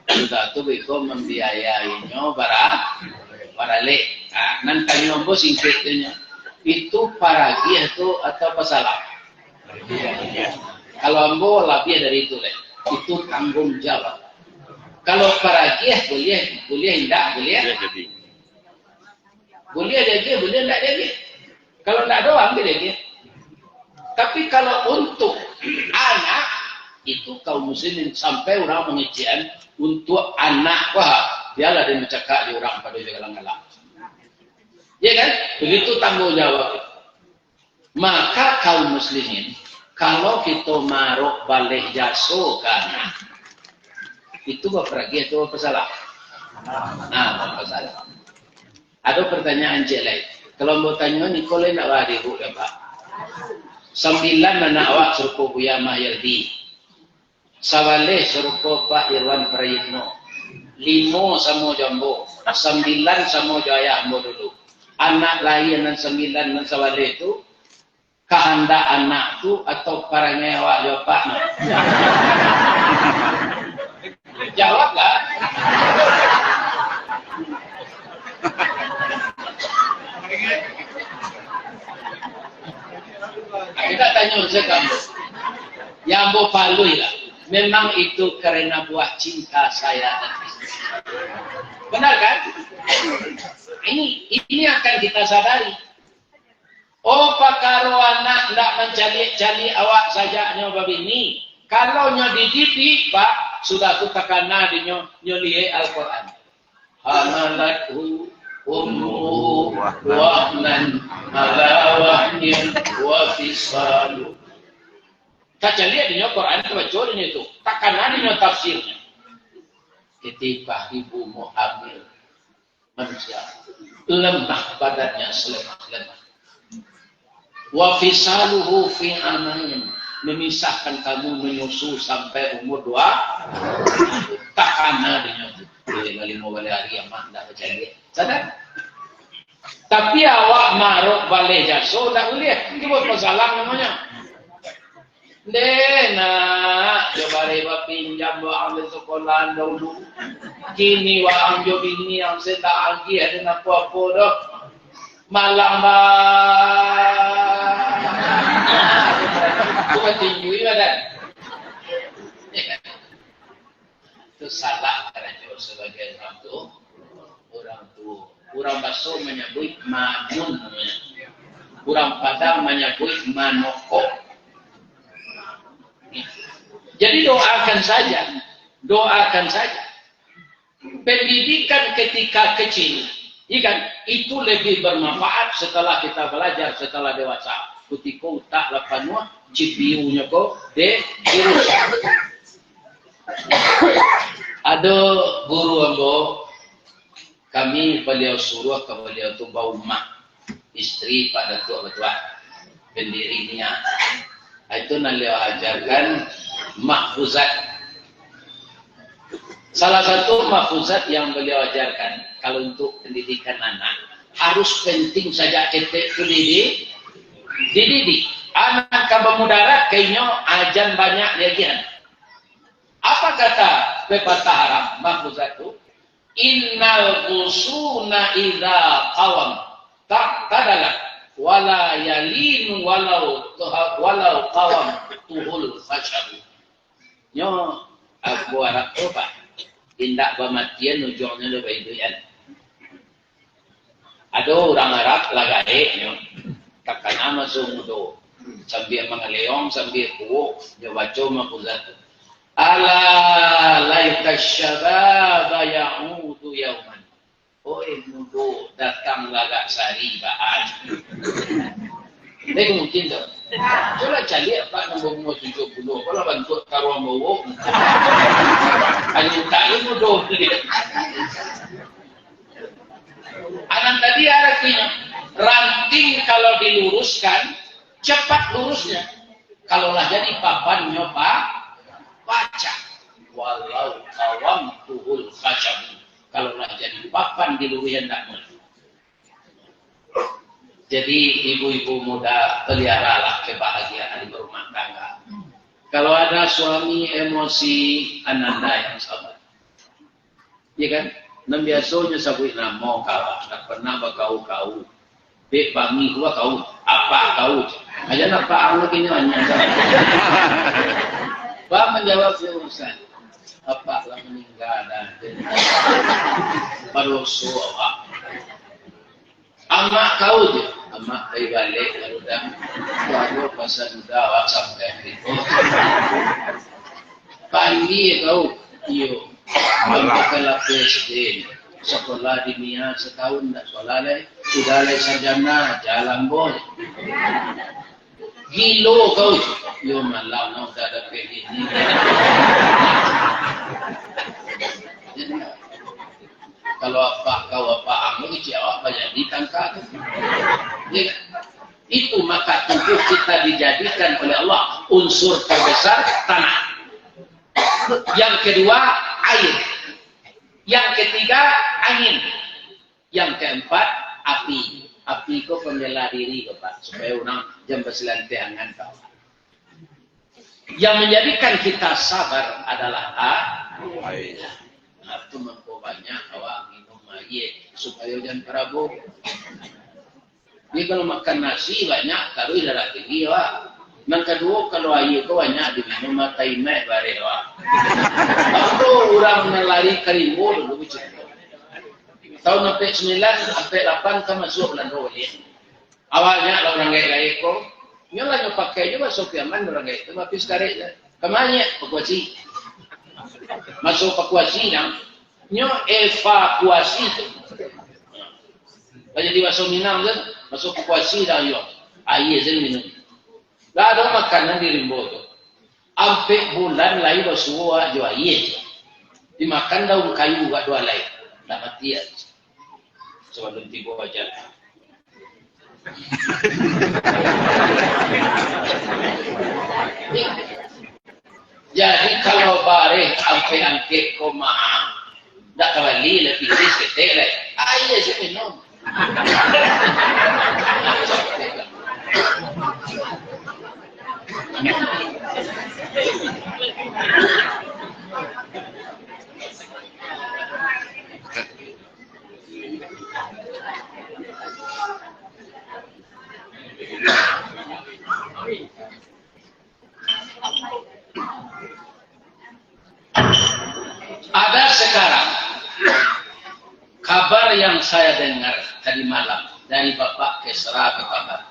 sudah tu beko membiayainya para lek. Nanti nyombo singkatnya itu paragiah tu atau pasalah. Kalau ambo lebih dari itu lek, itu tanggung jawab. Kalau paragiah boleh tidak boleh. Boleh dia, boleh tidak dia. Kalau tidak ada ambil dia. Tapi kalau untuk anak itu kaum muslimin sampai orang pengajian untuk anak dialah dia mencakap di orang pada jalan-jalan. Ya kan? Begitu tanggung jawab. Maka kaum muslimin kalau kita marok balik jaso kan itu berpergi itu apa salah? Apa salah? Ada pertanyaan jelek. Kalau mau tanya ni kalau nak wadi bu dapat. 9 anak awak serupa Buya Mahyardi. Sawale serupa Pak Irwan Prayitno. 5 sama Jambo. 9 sama Jaya Ambo dulu. Anak lain dan 9 dan Sawale itu kehendak anak tu atau parangnya awak jawab Pak. Jawablah. Kita tanya kamu. Yang Ambo palui lah. Memang itu karena buah cinta saya dan istri. Benar kan? Ini akan kita sadari. Oh, pakaro anak tidak mencari awak saja nyoba bini. Kalau nyo dididik, Pak, sudah tu takana di nyo lihat Al-Quran. Hamalathu ummu wahnan ala wahnin wa fisalu. Kita lihat di nyo Quran itu bacanya itu. Takana di nyo tafsirnya. Ketika ibumu hamil manusia lemah badannya selemah-lemah. Wa fisaluhu fi amain, memisahkan kamu menyusu sampai umur 2 takana dengan lima hari yang mak dah berjaya sadar. Tapi awak marok balik jaso tak boleh, itu buat masalah namanya. Nak coba reba pinjam wa ambil sekolah dulu. Kini wa ambil bini yang saya tak lagi ada apa-apa dah. Malang bukan tinggi badan. Itu salah karena sebagai orang tua. Orang Baso menyebut majun, orang Padang menyebut manoko. Jadi doakan saja. Pendidikan ketika kecil, ikan itu lebih bermanfaat setelah kita belajar, setelah dewasa. Ketika tak lapannya, CPU-nya kok dirusak. Ada guru ambo, kami beliau suruh ke beliau tu bau mak, istri Pak Datuk Betua, pendirinya. Itu nak beliau ajarkan mahfuzat. Salah satu mahfuzat yang beliau ajarkan kalau untuk pendidikan anak harus penting saja ketik dididik. Anak kabamudara kayaknya ajan banyak legian. Apa kata pepatah Arab mahfuzat itu? Innal usuna idza qawam taqadalat wala yalinu walau qawam tuhul fashabu. Nyo aku harap apa? Tindak pematian ujungnya lebih itu ya. Ada orang Arab lagae nyo takana masumudo sambil mengaleong sambil kuwo dia baca mahfuzat. Ala laitasyababa ya'udu yauman. Oh mudo datang lagak sari ba'an. Ini mungkin tu. Coba cari apa nombor 70. Kalau bantu karuan bawa. Hanya tak mudo dia. Anak tadi artinya ranting kalau diluruskan cepat lurusnya. Kalaulah jadi papan nyoba baca walau kawam tuhul khasyabi, kalau nak jadi papan di luwian tak boleh. Jadi ibu-ibu muda peliharalah kebahagiaan berumah tangga. Kalau ada suami emosi ananda yang sabar. Ya kan? Nam biasanya sabui namo kawa, tak pernah bakau-kau. Bek bangi gua kau, apa kau? Aja apa Allah ini hanya. Pak menjawab urusan. Apa lah meninggal dan baru suara. Amak kau je, amak dari balik kalau dah baru pasal dah sampai itu. Panggil kau, iyo. Kalau PSD sekolah di Mia setahun tak sekolah leh, sudah leh sarjana jalan boleh. Gilo kau, yo malam nak tak ada PD ni. Kalau apa kau apa angin jawab banyak ditangkap. Itu maka tubuh kita dijadikan oleh Allah unsur terbesar tanah. Yang kedua air. Yang ketiga angin. Yang keempat api. Api itu pembela diri Pak supaya orang jam berselantiangan kau. Yang menjadikan kita sabar adalah air. Itu mampu banyak awak minum air supaya jangan kerabu. Ini kalau makan nasi banyak taruh darah tinggi Wak. Yang kedua kalau air itu banyak diminum mata imek bare Wak. Kalau orang melari kerimbo dulu bicara. Tahun 9 sampai 8 kan masuk bulan Roli. Awalnya orang gaya-gaya itu, nyolah pakai juga sopiaman orang gaya itu, tapi sekarang kemana evakuasi? Masuk evakuasi yang nyo evakuasi itu. Jadi masuk Minang kan, masuk evakuasi dah yo. Air je minum. Dah ada makanan di Rimbo tu. Sampai bulan lain bersuah jual air. Dimakan daun kayu gak dua lain. Tak mati aja. Sebelum tiba aja. Jadi kalau bareng sampai angket koma, tak kembali lebih sedikit lagi. Air je minum. Ada sekarang kabar yang saya dengar tadi malam dari Bapak Kesra ke kabar.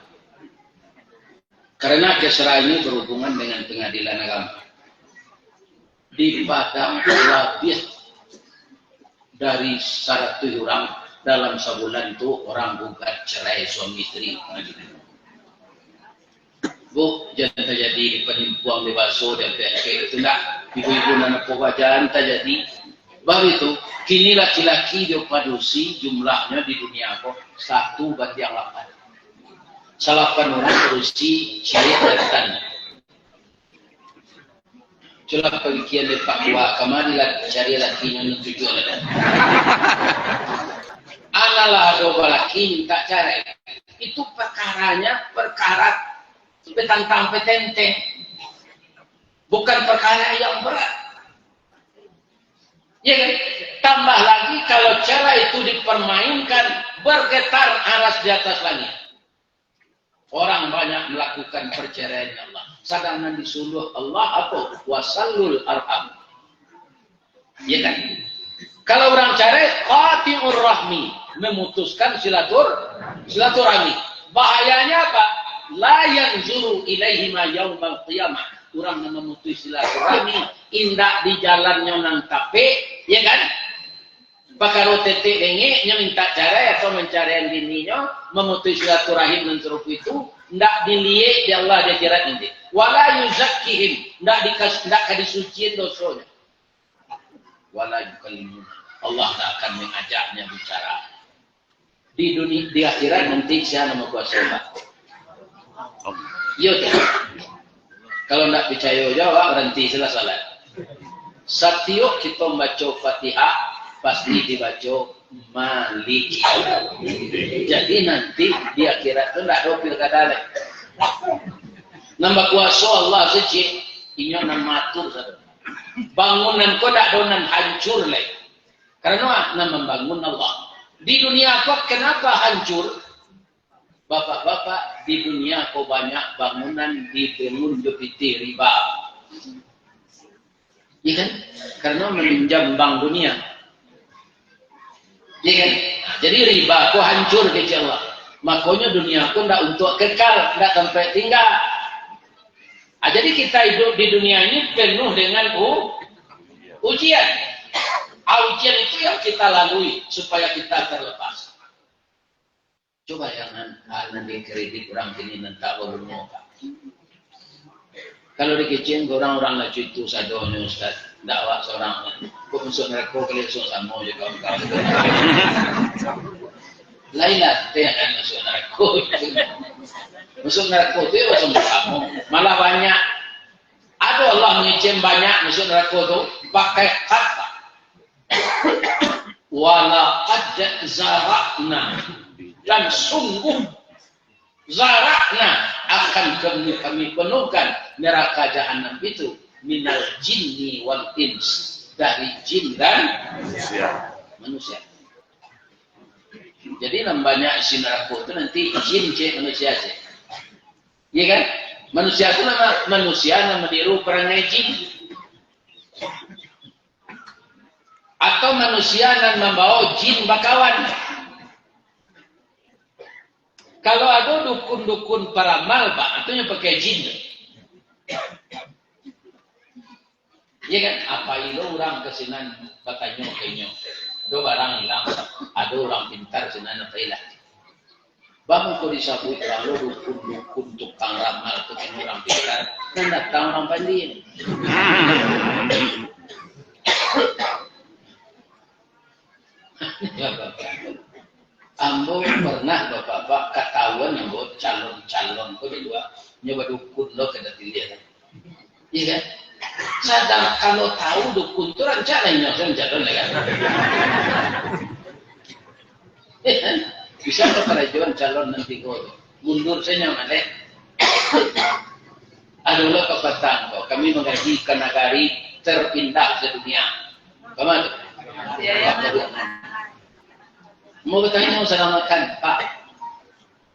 Karena Kesra ini berhubungan dengan pengadilan agama. Di Padang lebih dari 100 orang dalam sebulan itu orang gugat cerai suami istri. Bu, jangan terjadi penipuan dewasa dan kayak itu enggak. Ibu-ibu dan pembacaan terjadi. Baru itu, kini laki-laki diopadusi jumlahnya di dunia kok 1 banding 8. 8 orang berusi syariat dari tanah. Coba pemikiran dari Pak Tua, kemana cari lakinya yang tujuan ada. Analah doa laki tak cara. Itu perkaranya perkara petantang petenteng. Bukan perkara yang berat. Ya kan? Tambah lagi kalau cara itu dipermainkan bergetar aras di atas langit. Orang banyak melakukan perceraian Allah. Sedangkan disuruh Allah apa? Wasallul arham. Ya kan? Kalau orang cerai, qati'ur rahmi, memutuskan silaturahmi. Bahayanya apa? La yanzuru ilaihi ma yaumal qiyamah. Orang yang memutus silaturahmi indak di jalannya nang tape, ya kan? Bakal tetek denge nya minta cerai atau mencari bininya memutus silaturahim dan serupa itu ndak dilihat di Allah di akhirat nanti. Wala yuzakkihim, ndak disuciin dosanya. Wala yukallimun. Allah tak akan mengajaknya bicara. Di dunia di akhirat nanti siapa nama kuasa Allah. Yo. Kalau tidak percaya jawab berhenti salat. Setiap kita membaca Fatihah pasti dibaca Malik. Jadi nanti di akhirat itu tidak ada pilkada lagi. Nambah kuasa Allah saja Inyo nan matur sa bangunan ko dak donan hancur leh. Karena nama membangun Allah. Di dunia kok kenapa hancur? Bapak-bapak, di dunia kok banyak bangunan dibangun depiti riba. Iya kan? Karena meminjam bank dunia. Iya kan? Jadi riba kok hancur ke Allah. Makanya dunia pun tidak untuk kekal, tidak sampai tinggal. Jadi kita hidup di dunia ini penuh dengan ujian. Ujian itu yang kita lalui supaya kita terlepas. Coba jangan nanti kredit orang ini nanti baru muka. Kalau dikecil orang-orang laju itu sadonya Ustaz, dakwah seorang. Kok masuk neraka kalian sama aja kawan-kawan. Lainlah dia akan masuk neraka. Masuk neraka itu masuk kamu. Malah banyak. Ada Allah mengecem banyak masuk neraka itu pakai kata. Walaqad zarakna, dan sungguh zarakna akan kami penuhkan neraka jahanam itu minal jinni wal ins, dari jin dan manusia. Jadi banyak isi neraka itu nanti jin cek manusia cek. Iya kan? Manusia itu nama manusia nama meniru perangai jin. Atau manusia yang membawa jin bakawan. Kalau ada dukun-dukun paramal Pak, artinya pakai jin. Iya kan? Apa itu orang kesinan katanya kayaknya. Do barang hilang, ada orang pintar sinan apa hilang. Bang kau disabut lalu dukun-dukun tukang ramal itu kan orang pintar, dan datang orang pandai. Ya bapak, ambo pernah bapak ketahuan yang buat calon kau juga nyoba dukun lo kena dilihat, iya kan? Sadang kalau tahu dukun tu rencananya calon kan? Bisa keperajuan calon nanti kau mundur saja mana? Adalah kepatang kau. Kami mengaji ke nagari terpindah sedunia. Kemana? Mau bertanya selamatkan Pak.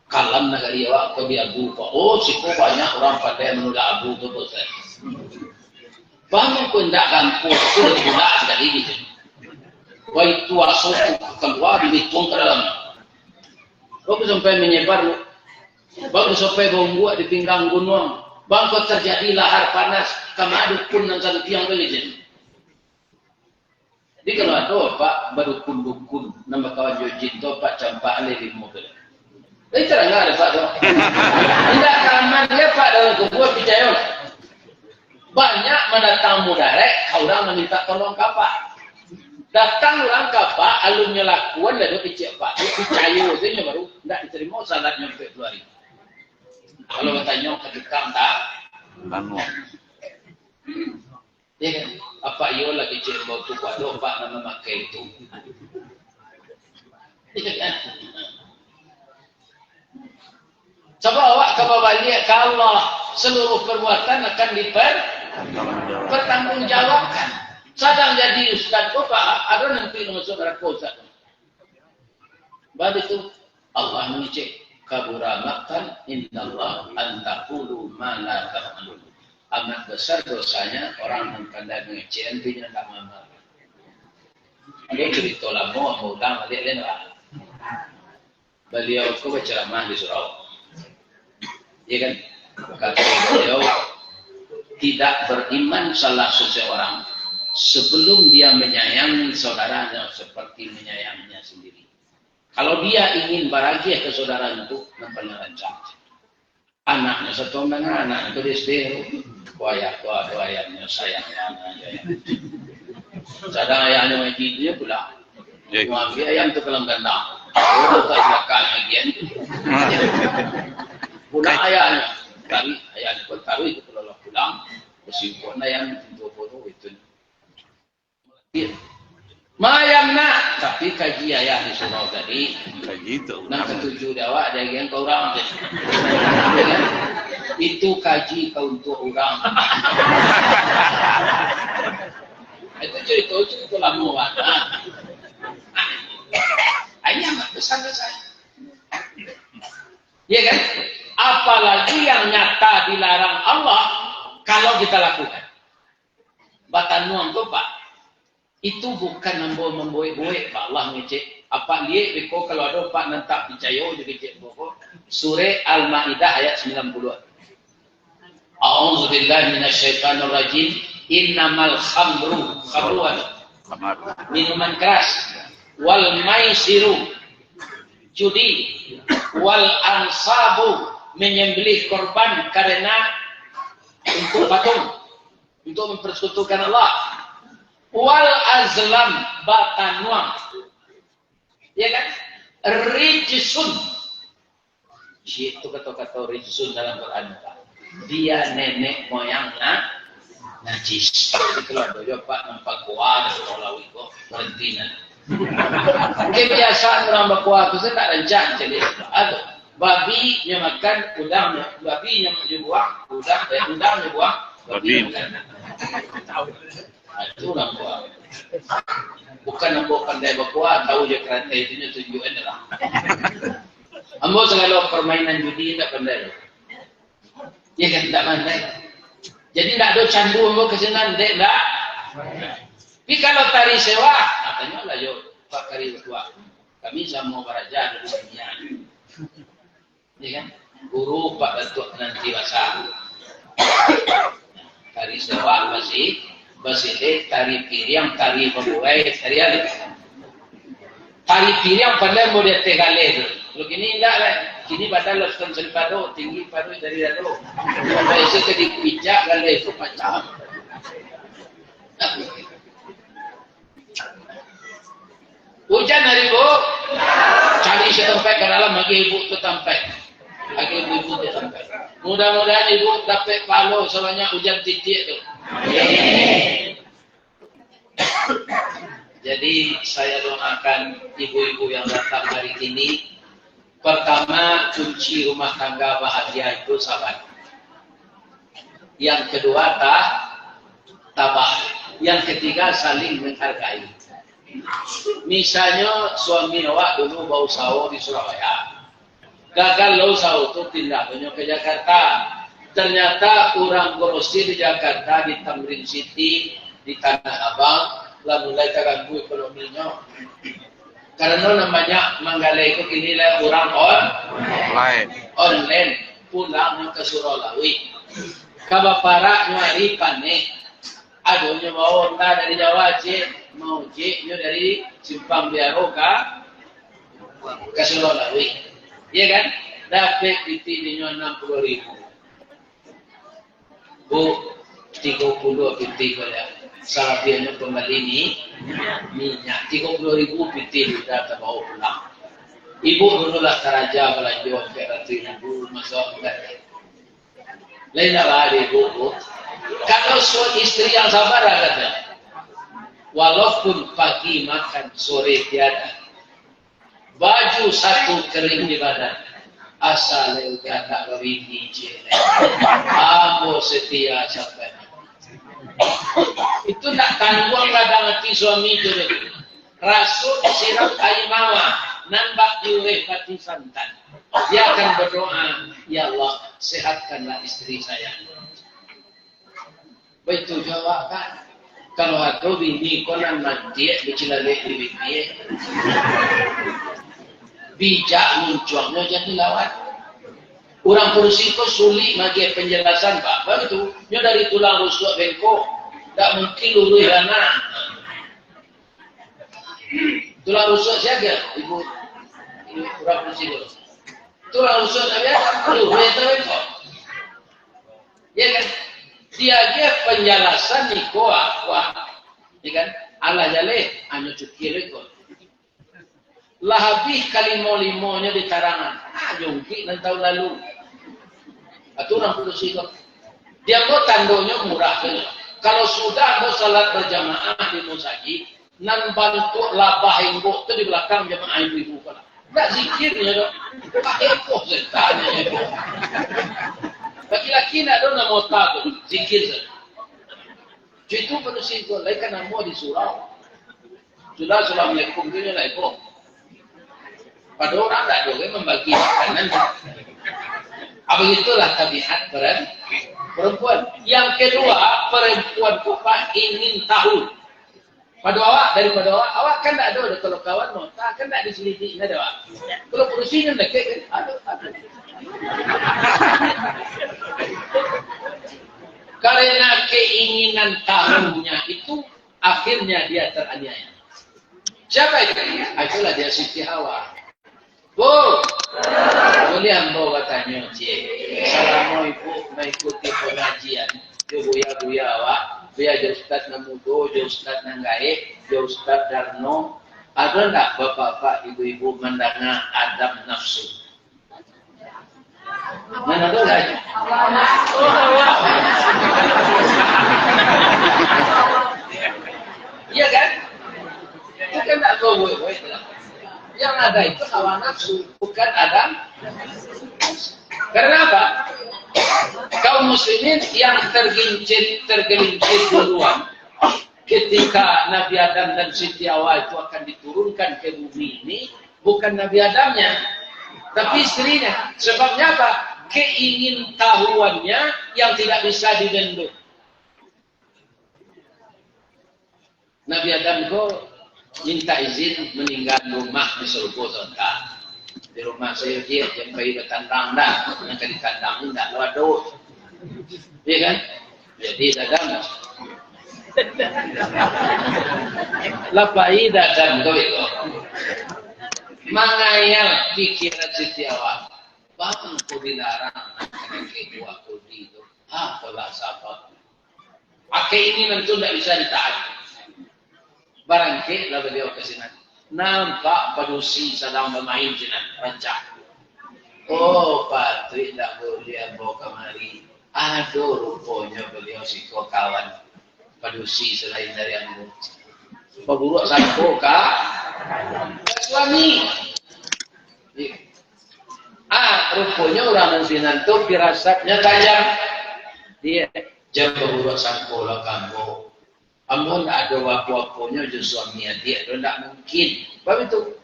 Kalam nagari awak kau di abu Pak. Oh, siku banyak orang pandai menunda abu tu bosan. Bangun kau tidak kampung, tu lebih mudah sekali gitu. Wah itu asal keluar dihitung ke dalam. Baru sampai menyebar, baru sampai buat di pinggang gunung. Bangkot terjadi lahar panas, kama dukun dan satu tiang beli. Jadi kalau ada Pak berdukun-dukun, nama kawan jojin tu Pak campak alih di mobil. Ini terang ada Pak tu. Tidak keraman dia Pak dalam kubur percaya. Banyak mendatang mudarek, orang meminta tolong kapak. Datang orang kapak, alumnya lakuan lalu kecil Pak. Dia percaya itu baru tidak diterima salatnya sampai 2 hari. Kalau bertanya ke dekam tak? Manual. Ya kan? Apa ia lagi cek bau tu Pak Pak nama makai itu. Ya kan? Coba awak kembali ke Allah, seluruh perbuatan akan dipertanggungjawabkan. Sadang jadi ustaz kok Pak, ada nanti masuk neraka ustaz. Baru itu Allah mengecek kabura maqtan indallah an taqulu ma la taf'alun. Amat besar dosanya orang yang pandai mengecek intinya tak mamal. Dia cerita lama mau ulang balik lain lah. Beliau itu berceramah di surau. Ya kan? Kata beliau tidak beriman salah seseorang sebelum dia menyayangi saudaranya seperti menyayanginya sendiri. Kalau dia ingin bahagia ke saudaranya itu, nampaknya rancang. Anaknya satu dengan anak itu di SD, doa ayahnya sayangnya aja. Sadang ayahnya majid dia pula. Mami ayam itu kelam ganda. Oh, tak silakan lagi. Pulang ayahnya, kali ayahnya pun taruh itu kalau pulang, bersimpan ayam itu bodoh itu. Mayam nak, tapi kaji ayah di surau tadi. Kayak gitu. Nak setuju dawa ada yang kau orang. Itu kaji kau untuk orang. Itu cerita lama. Ini amat besar saya. Ya kan? Apalagi yang nyata dilarang Allah kalau kita lakukan. Batan nuang tu Pak. Itu bukan membuat-buat Pak Allah ngecek. Apa lihat beko kalau ada Pak nantak percaya dia ngecek pokok. Surah Al-Maidah ayat 90. A'udzubillahi minasyaitonir rajim. Innamal khamru minuman keras wal maisiru judi wal ansabu menyembelih korban karena untuk patung untuk mempersekutukan Allah wal azlam batanuang ya kan rijsun itu kata-kata rijsun dalam Quran dia nenek moyangnya najis. Kalau ada Pak nampak kuat kalau itu berhenti. Kebiasaan orang berkuat itu saya tak rencana jadi. Ada babi yang makan udang, babi yang dibuang udang dibuang, babi makan. Itu orang kuat. Bukan nampak pandai berkuat, tahu je kereta itu tunjukkan adalah. Ambo segala permainan judi tak pandai. Ya kan tak pandai. Jadi tidak ada candu ambo kesenangan dek tak. Tapi kalau tari sewa, katanya lah yo Pak Kari bertua. Kami sama beraja di dunia. Ya kan? Guru Pak Datuk nanti bahasa. Tari sewa masih tari piring, tari berbuai, tari apa? Tari piring pandai mau dia tegale. Kalau gini enggak lah. Kini badan lepaskan selipado, tinggi padu dari lalu. Kalau itu kedik pijak, kalau itu macam. Hujan hari bu, cari setempat ke dalam, bagi ibu ke tempat. Bagi ibu ke tempat. Mudah-mudahan ibu dapat palu, soalnya hujan titik tu. Jadi saya doakan ibu-ibu yang datang hari ini. Pertama, kunci rumah tangga bahagia itu sabar. Yang kedua, tabah. Yang ketiga, saling menghargai. Misalnya, suami awak dulu bau sawo di Surabaya. Gagal lo sawo itu tindakannya ke Jakarta. Ternyata orang Gorosti di Jakarta, di Tamrin City, di Tanah Abang, lah mulai terganggu ekonominya. Karena namanya Manggala itu kini lah orang online pulang ke Suralawi. Kabapara nyari panen. Aduhnya mau entah dari Jawa mau dari Simpang Biaro ke Suralawi. Iya kan? Dapat pitihnya 60.000. Bu 30 pitih pada. Salapiannya kembali minyak 30.000 pitih sudah terbawa pulang. Ibu dulu lah teraja belanja ke Ratu Ibu masuk enggak. Lain lah ibu. Kalau suami istri yang sabar kata. Walaupun pagi makan sore tiada. Baju satu kering di badan. Asal udah tak berini cile. Ambo setia sampai. Itu nak tanggung ladang hati suami itu. Rasul siram air mawar, nambah diureh hati santan. Dia akan berdoa, ya Allah, sehatkanlah istri saya. Begitu jawab kan? Kalau aku bini konan mati, bicara di bini, bijak munculnya jadi lawan. Orang Persiko sulit bagi penjelasan Pak. Begitu, dia dari tulang rusuk bengkok, tak mungkin luluh dana. Tulang rusuk siaga, ibu orang Persiko. Tulang rusuk tak biasa, luluh bengkok. Ya kan? Dia penjelasan ni kuah, ya kan? Allah jale, hanya cukir ikut. Lah habis kalimo-limonya di tarangan. Jongki dan tahun lalu. Itu orang Persiko. Dia kok tandonya murah kan? Kalau sudah mau salat berjamaah di masjid, nan bantu labah inggo tu di belakang jamaah ibu-ibu kan. Tak zikirnya dok. Tak ekor setanya itu. Bagi na mau tahu zikir saja. Itu manusia itu lain kan mau di surau. Sudah assalamualaikum dia lah itu. Pada orang tak boleh membagi makanan. Begitulah tabiat perempuan. Yang kedua, perempuan kupah ingin tahu. Daripada awak kan tak ada kalau kawan mau tak kan tak diselidik ada awak. Kalau perusinya dekat kan ada. Karena keinginan tahunya itu akhirnya dia teraniaya. Siapa itu? Itulah dia Siti Hawa. Bu, boleh ambo katanya cik. Selama ibu mengikuti pengajian, dia buya awak. Dia jadi Ustaz Namudo, jadi Ustaz Nanggae, jadi Ustaz Darno. Ada tak bapak-bapak, ibu-ibu mendengar adab nafsu? Mana ada lagi? Iya kan? Itu kan tak tahu gue. Yang ada itu hawa nafsu, bukan adam. Karena apa? Kaum muslimin yang tergelincir duluan ketika Nabi Adam dan Siti Hawa itu akan diturunkan ke bumi ini, bukan Nabi Adamnya, tapi istrinya. Sebabnya apa? Keingintahuannya yang tidak bisa dibendung. Nabi Adam itu minta izin meninggal rumah di surga tak. Di rumah saya dia yang bayi bertandang dah, yang di kandang dah waduh, iya kan? Jadi dadam, lapai dadam tu itu, mengayal pikiran Siti Hawa, bahkan aku dilarang kedua kudi itu, apalah sahabat, keinginan itu tidak bisa ditaati. Barangkali lah beliau kesini. Nampak padusi sedang bermain jinak rancak. Oh, Patrik tak boleh bawa kemari. Aduh, rupanya beliau si kawan padusi selain dari yang berburuk sampo kah? Suami. Rupanya orang musinan tu firasatnya tajam. Dia jam berburuk sampo lah kamu. Amun ada wapo-waponya je suami dia, itu tidak mungkin. Sebab itu,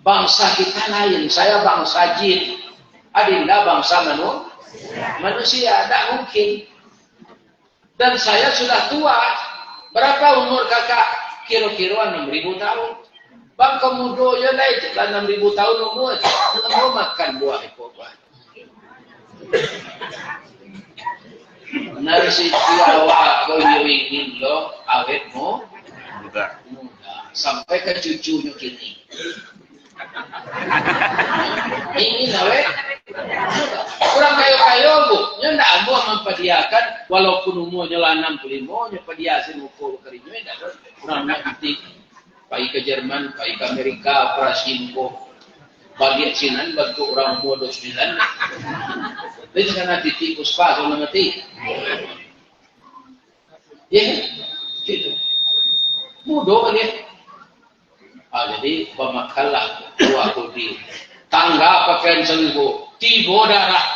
bangsa kita lain, saya bangsa jin, adinda bangsa manusia, tidak mungkin. Dan saya sudah tua, berapa umur kakak? Kira-kira 6.000 tahun. Bang kemudo ya lah, 6.000 tahun umur, mau makan buah itu. Nari Siti Hawa kau ingin lo awetmu muda sampai ke cucunya kini ingin awet kurang kayo bu nya ndak ambo mempadiakan walaupun umurnya 65 nya padiasin ukur kerinya ndak kurang nanti pai ke Jerman pai ke Amerika prasimpo balik sinan bantu orang umur 29. Jadi karena titik puspa kalau mati. Ya, gitu. Mudah dia. Jadi pemakalah dua kudi. Tangga pakaian selingkuh, tibo darah.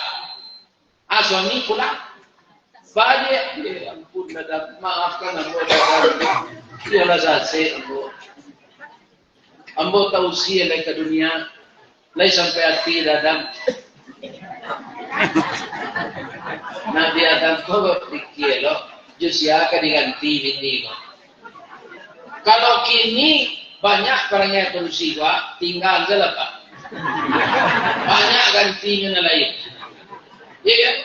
Suami pulang. Banyak. Ya ampun, maafkan ambo dadah. Ialah saya ambo. Ambo tahu sih ke dunia. Lai sampai hati dadam. Nabi Adam kau berpikir loh, Josia akan diganti ini. Kalau kini banyak orang yang berusia tinggal je lah Pak. Banyak gantinya lain. Ya kan?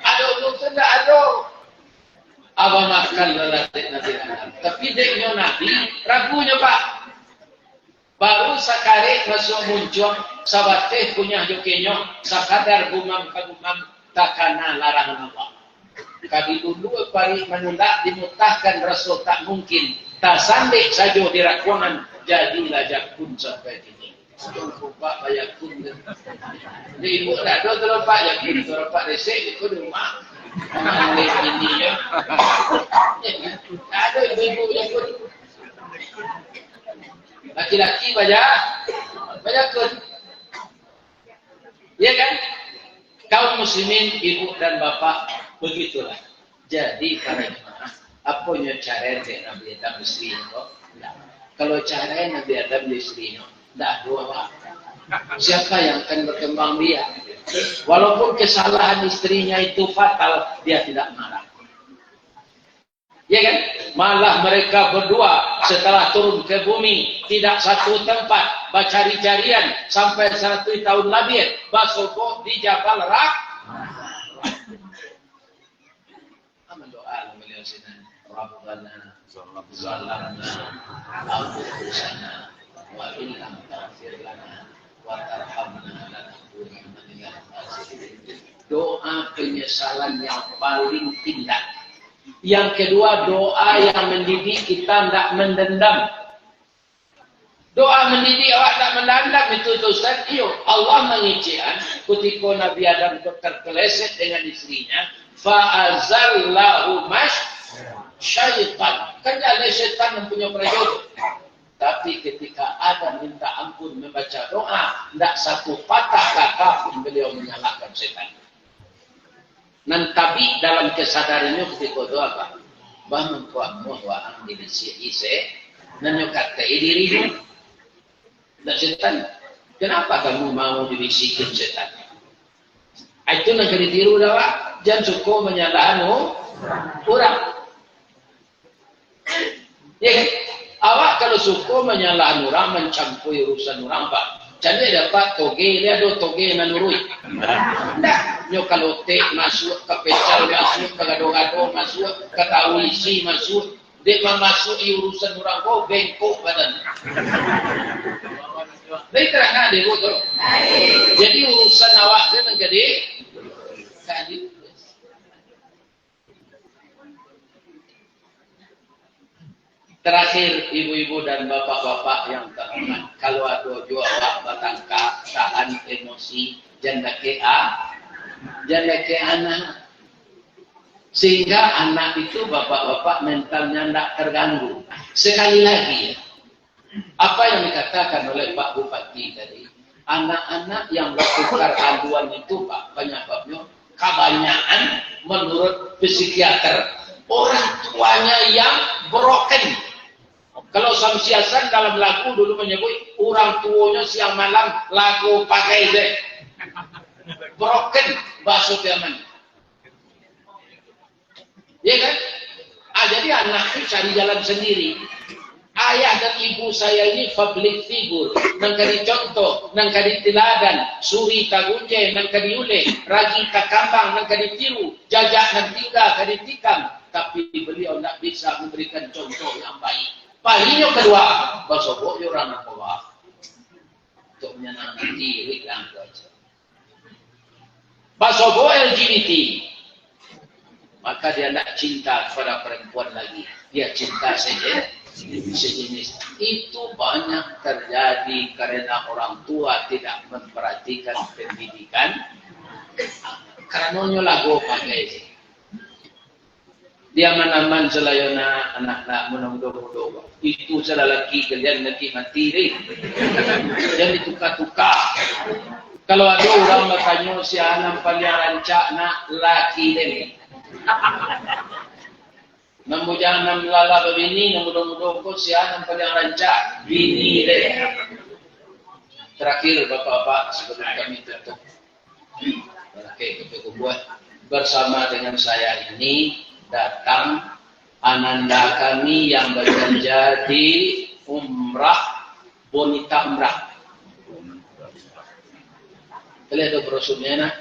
Ada belum tidak ada. Abang makan Nabi Adam. Tapi deknya Nabi ragunya Pak. Baru sakare masuk muncul sabateh punya jokenyo sakadar gumam kagumam takana larangan Allah. Kali dulu pari menunda dimutahkan rasul tak mungkin tak sandik saja dirakuan jadilah jakun sampai ini. Rupa bayakun. Di ibu dah do terlepak jakun terlepak resek itu di rumah. Mengalih ini ya. Ada ibu jakun. Laki-laki banyak pun. Ya kan? Kaum muslimin, ibu dan bapak, begitulah. Jadi para jemaah, apanya cara Nabi Adam istri itu? Kalau cara Nabi Adam istrinya, tidak dua pak. Siapa yang akan berkembang dia? Walaupun kesalahan istrinya itu fatal, dia tidak marah. Ya kan? Malah mereka berdua setelah turun ke bumi, tidak satu tempat, bercari-carian sampai 1 tahun lebih, bersogoh di Jabal Rak. Aman doa beliau sini. Rabbana zalamna anfusana wa illam taghfir lana wa tarhamna lanakunanna minal khasirin. Doa penyesalan yang paling indah. Yang kedua, doa yang mendidik kita tidak mendendam. Doa mendidik awak tak mendendam itu Ustaz. Iyo, Allah mengizinkan ketika Nabi Adam terkeleset dengan istrinya, fa'azallahu syaitan. Kan ada syaitan yang punya prajurit. Tapi ketika Adam minta ampun membaca doa, tidak satu patah kata pun beliau menyalahkan syaitan. Dan tapi dalam kesadarannya ketika doa apa? Bangun kuatmu wa ambil isi dan kata dirimu. Dan setan, kenapa kamu mau dibisikin setan? Itu nak ditiru dah, Pak. Jangan suka menyalahkan orang. Ya kan? Awak kalau suka menyalahkan orang, mencampuri urusan orang, Pak. Jadi dapat toge, dia ada toge menurut. Tidak. Nyo kalau tek masuk, ke pecal masuk, ke gado-gado masuk, ke tawisi masuk. Dia masuk urusan orang kau, bengkok badan. Baik kerana dia betul. Jadi urusan awak dia nak jadi tadi. Terakhir, ibu-ibu dan bapak-bapak yang terhormat, kalau ada jua awak batangka tahan emosi janda ke anak, sehingga anak itu bapak-bapak mentalnya tidak terganggu. Sekali lagi ya. Apa yang dikatakan oleh Pak Bupati tadi, anak-anak yang bertukar aduan itu Pak, penyebabnya kebanyakan menurut psikiater orang tuanya yang broken. Kalau Samsiasan dalam lagu dulu menyebut orang tuanya siang malam lagu pakai deh broken bahasa Jerman. Ya kan? Jadi anak itu cari jalan sendiri. Ayah dan ibu saya ini public figure, nang kadi contoh, nang kadi teladan, suri kagunje, nang kadi ule, ragi kakambang, nang kadi tiru, jajak nang tinggal, kadi tikam. Tapi beliau tidak bisa memberikan contoh yang baik. Palingnya kedua, basobo orang nak bawa, untuk menyenangkan diri yang kerja. Basobo LGBT, maka dia tidak cinta kepada perempuan lagi, dia cinta saja. Sejenis itu banyak terjadi karena orang tua tidak memperhatikan pendidikan. Karenanya lagu pakai dia manaman selayona anak-anak menunggu-nunggu itu salah lagi kalian nanti mati deh. Jadi tukar-tukar. Kalau ada orang bertanya si anak paling rancak nak laki deh. Namun jangan melala begini, mudah-mudahan kau siapa paling rancak bini deh. Terakhir bapak-bapak sebelum kami tutup, oke kita buat bersama dengan saya ini datang ananda kami yang bekerja di umrah Bonita Umrah. Kalian ada brosurnya nak?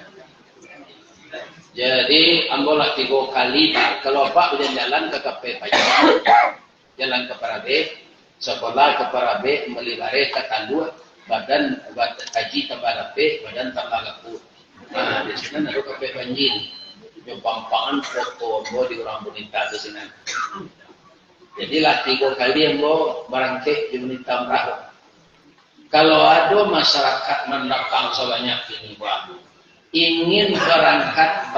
Jadi ambolah 3 kali Pak. Kalau Pak jalan ke KP Pajak, jalan ke Parabe, sekolah ke Parabe, melibare ke Tandua, badan haji ke Parabe, badan Tambagapu. Nah di sini ada KP Banjir, yang pampangan foto ambo di orang Bonita di sini. Jadi lah 3 kali ambo barangke di Bonita Umrah. Kalau ada masyarakat mendatang sebanyak ini Pak, ingin berangkat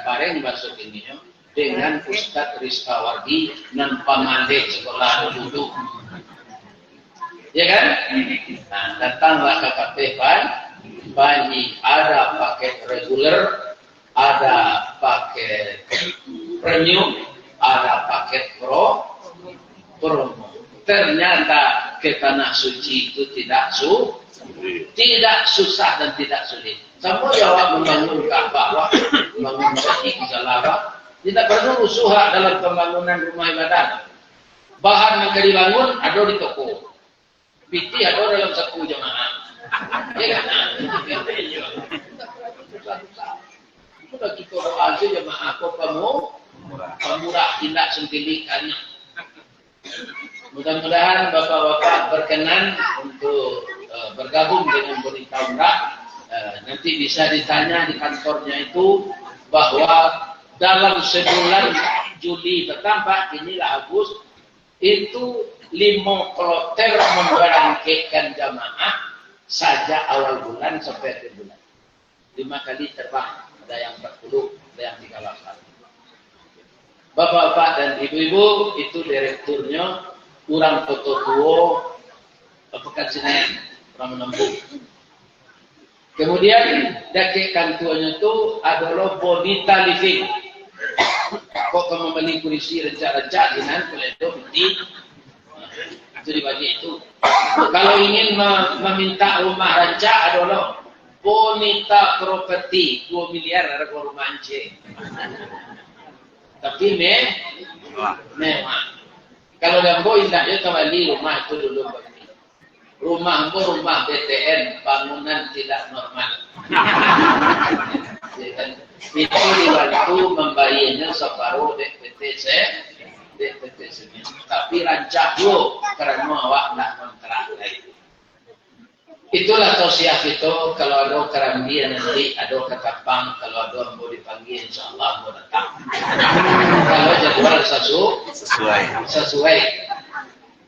bareng masuk ini dengan Ustadz Rizkawardi dan pamande sekolah dulu, ya kan? Nah, datanglah ke KP Banyak, ada paket reguler, ada paket premium, ada paket promo. Ternyata ke tanah suci itu tidak susah dan tidak sulit. Semua jawab membangun Ka'bah, membangun masjid Jalabah. Tidak perlu usaha dalam pembangunan rumah ibadah. Bahan yang dibangun ada di toko. Piti ada dalam saku jemaah. Ya kan? Sudah kita doa aja jemaah kok pemurah tidak sentilikannya. Mudah-mudahan bapak-bapak berkenan untuk bergabung dengan Bonita Umrah. Nanti bisa ditanya di kantornya itu bahwa dalam sebulan Juli bertambah inilah Agustus itu 5 kloter memberangkatkan jamaah saja awal bulan sampai akhir bulan. 5 kali terbang, ada yang 40, ada yang 38. Bapak-bapak dan ibu-ibu itu direkturnya kurang foto tuo Pekan Senayan, orang menembuk. Kemudian dari kantornya itu adalah Bonita Living. Kok kamu membeli kursi rencana-rencana dengan koledo penting itu dibagi itu. Kalau ingin meminta rumah ranca adalah Bonita Property 2 miliar harga rumah ance. Tapi mewah. Kalau gambo indahnya kembali rumah itu dulu bagi. Rumah BTN, bangunan tidak normal. Itu dibantu membayarnya separuh DPT semen. Tapi rancak dulu karena awak nak kontrak lagi. Itulah tausiah itu. Kalau ada kerambian nanti ada ketapang. Kalau ada mau dipanggil insyaallah mau datang. Kalau jadwal sesuai.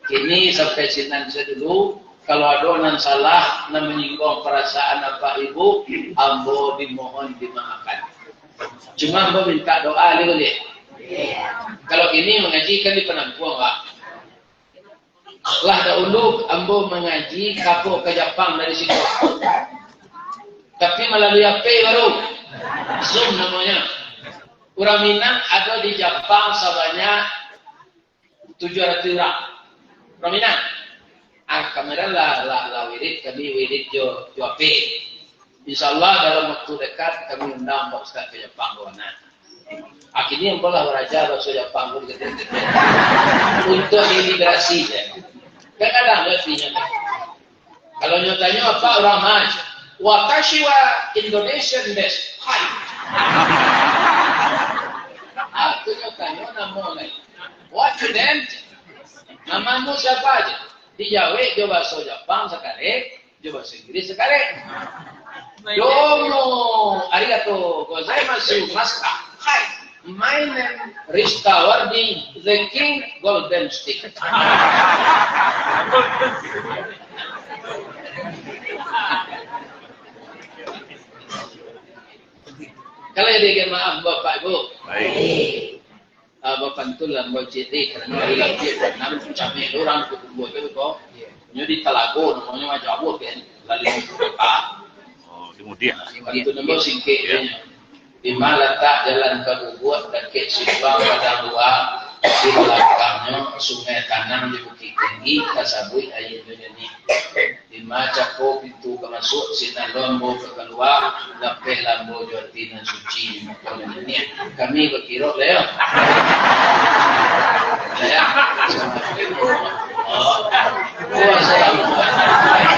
Kini sampai sinan saya dulu. Kalau ada yang salah, yang menyinggung perasaan apa ibu, ambo dimohon dimaafkan. Cuma ambo minta doa boleh. Kalau ini mengaji kan di penampuan, Pak. Setelah dahulu ambo mengaji kapok ke Jepang dari situ. Tapi melalui HP baru. Zoom namanya. Orang Minang ada di Jepang sebanyak 700 orang. Orang Minang. Kamera la wirid kami wirid jo HP. Insyaallah dalam waktu dekat kami undang Pak Ustaz ke Jepang wana. Akhirnya empolah raja bahasa Jepang pun ketik untuk imigrasi ya. Kadang lebihnya. Kalau nyatanya apa orang maj. Watashi wa Indonesian desu. Hai. Aku nyatanya namanya. What you name? Namamu siapa aja? Di Jawa, coba bahasa Jepang sekali, coba bahasa Inggris sekali. Domo, arigatou gozaimasu masuka. Hai, my name Ristawardi, the King Golden Stick. Kalau dia maaf Bapak Ibu. Baik. Bapak itu lah mau jadi karena hari lagi enam cabai orang kumpul itu kok. Nyuri Talago namanya macam apa kan? Lalu oh kemudian itu nama singkatnya. Di mana letak jalan ke Bubut dekat Simpang pada luar di belakangnya sungai Tanam di Bukit Tinggi Kasabui airnya ini. Di mana kok pintu ke masuk sinar lambo ke keluar lapeh lambo jortina suci makanya ini kami berkira leo. Ya. Oh, assalamualaikum.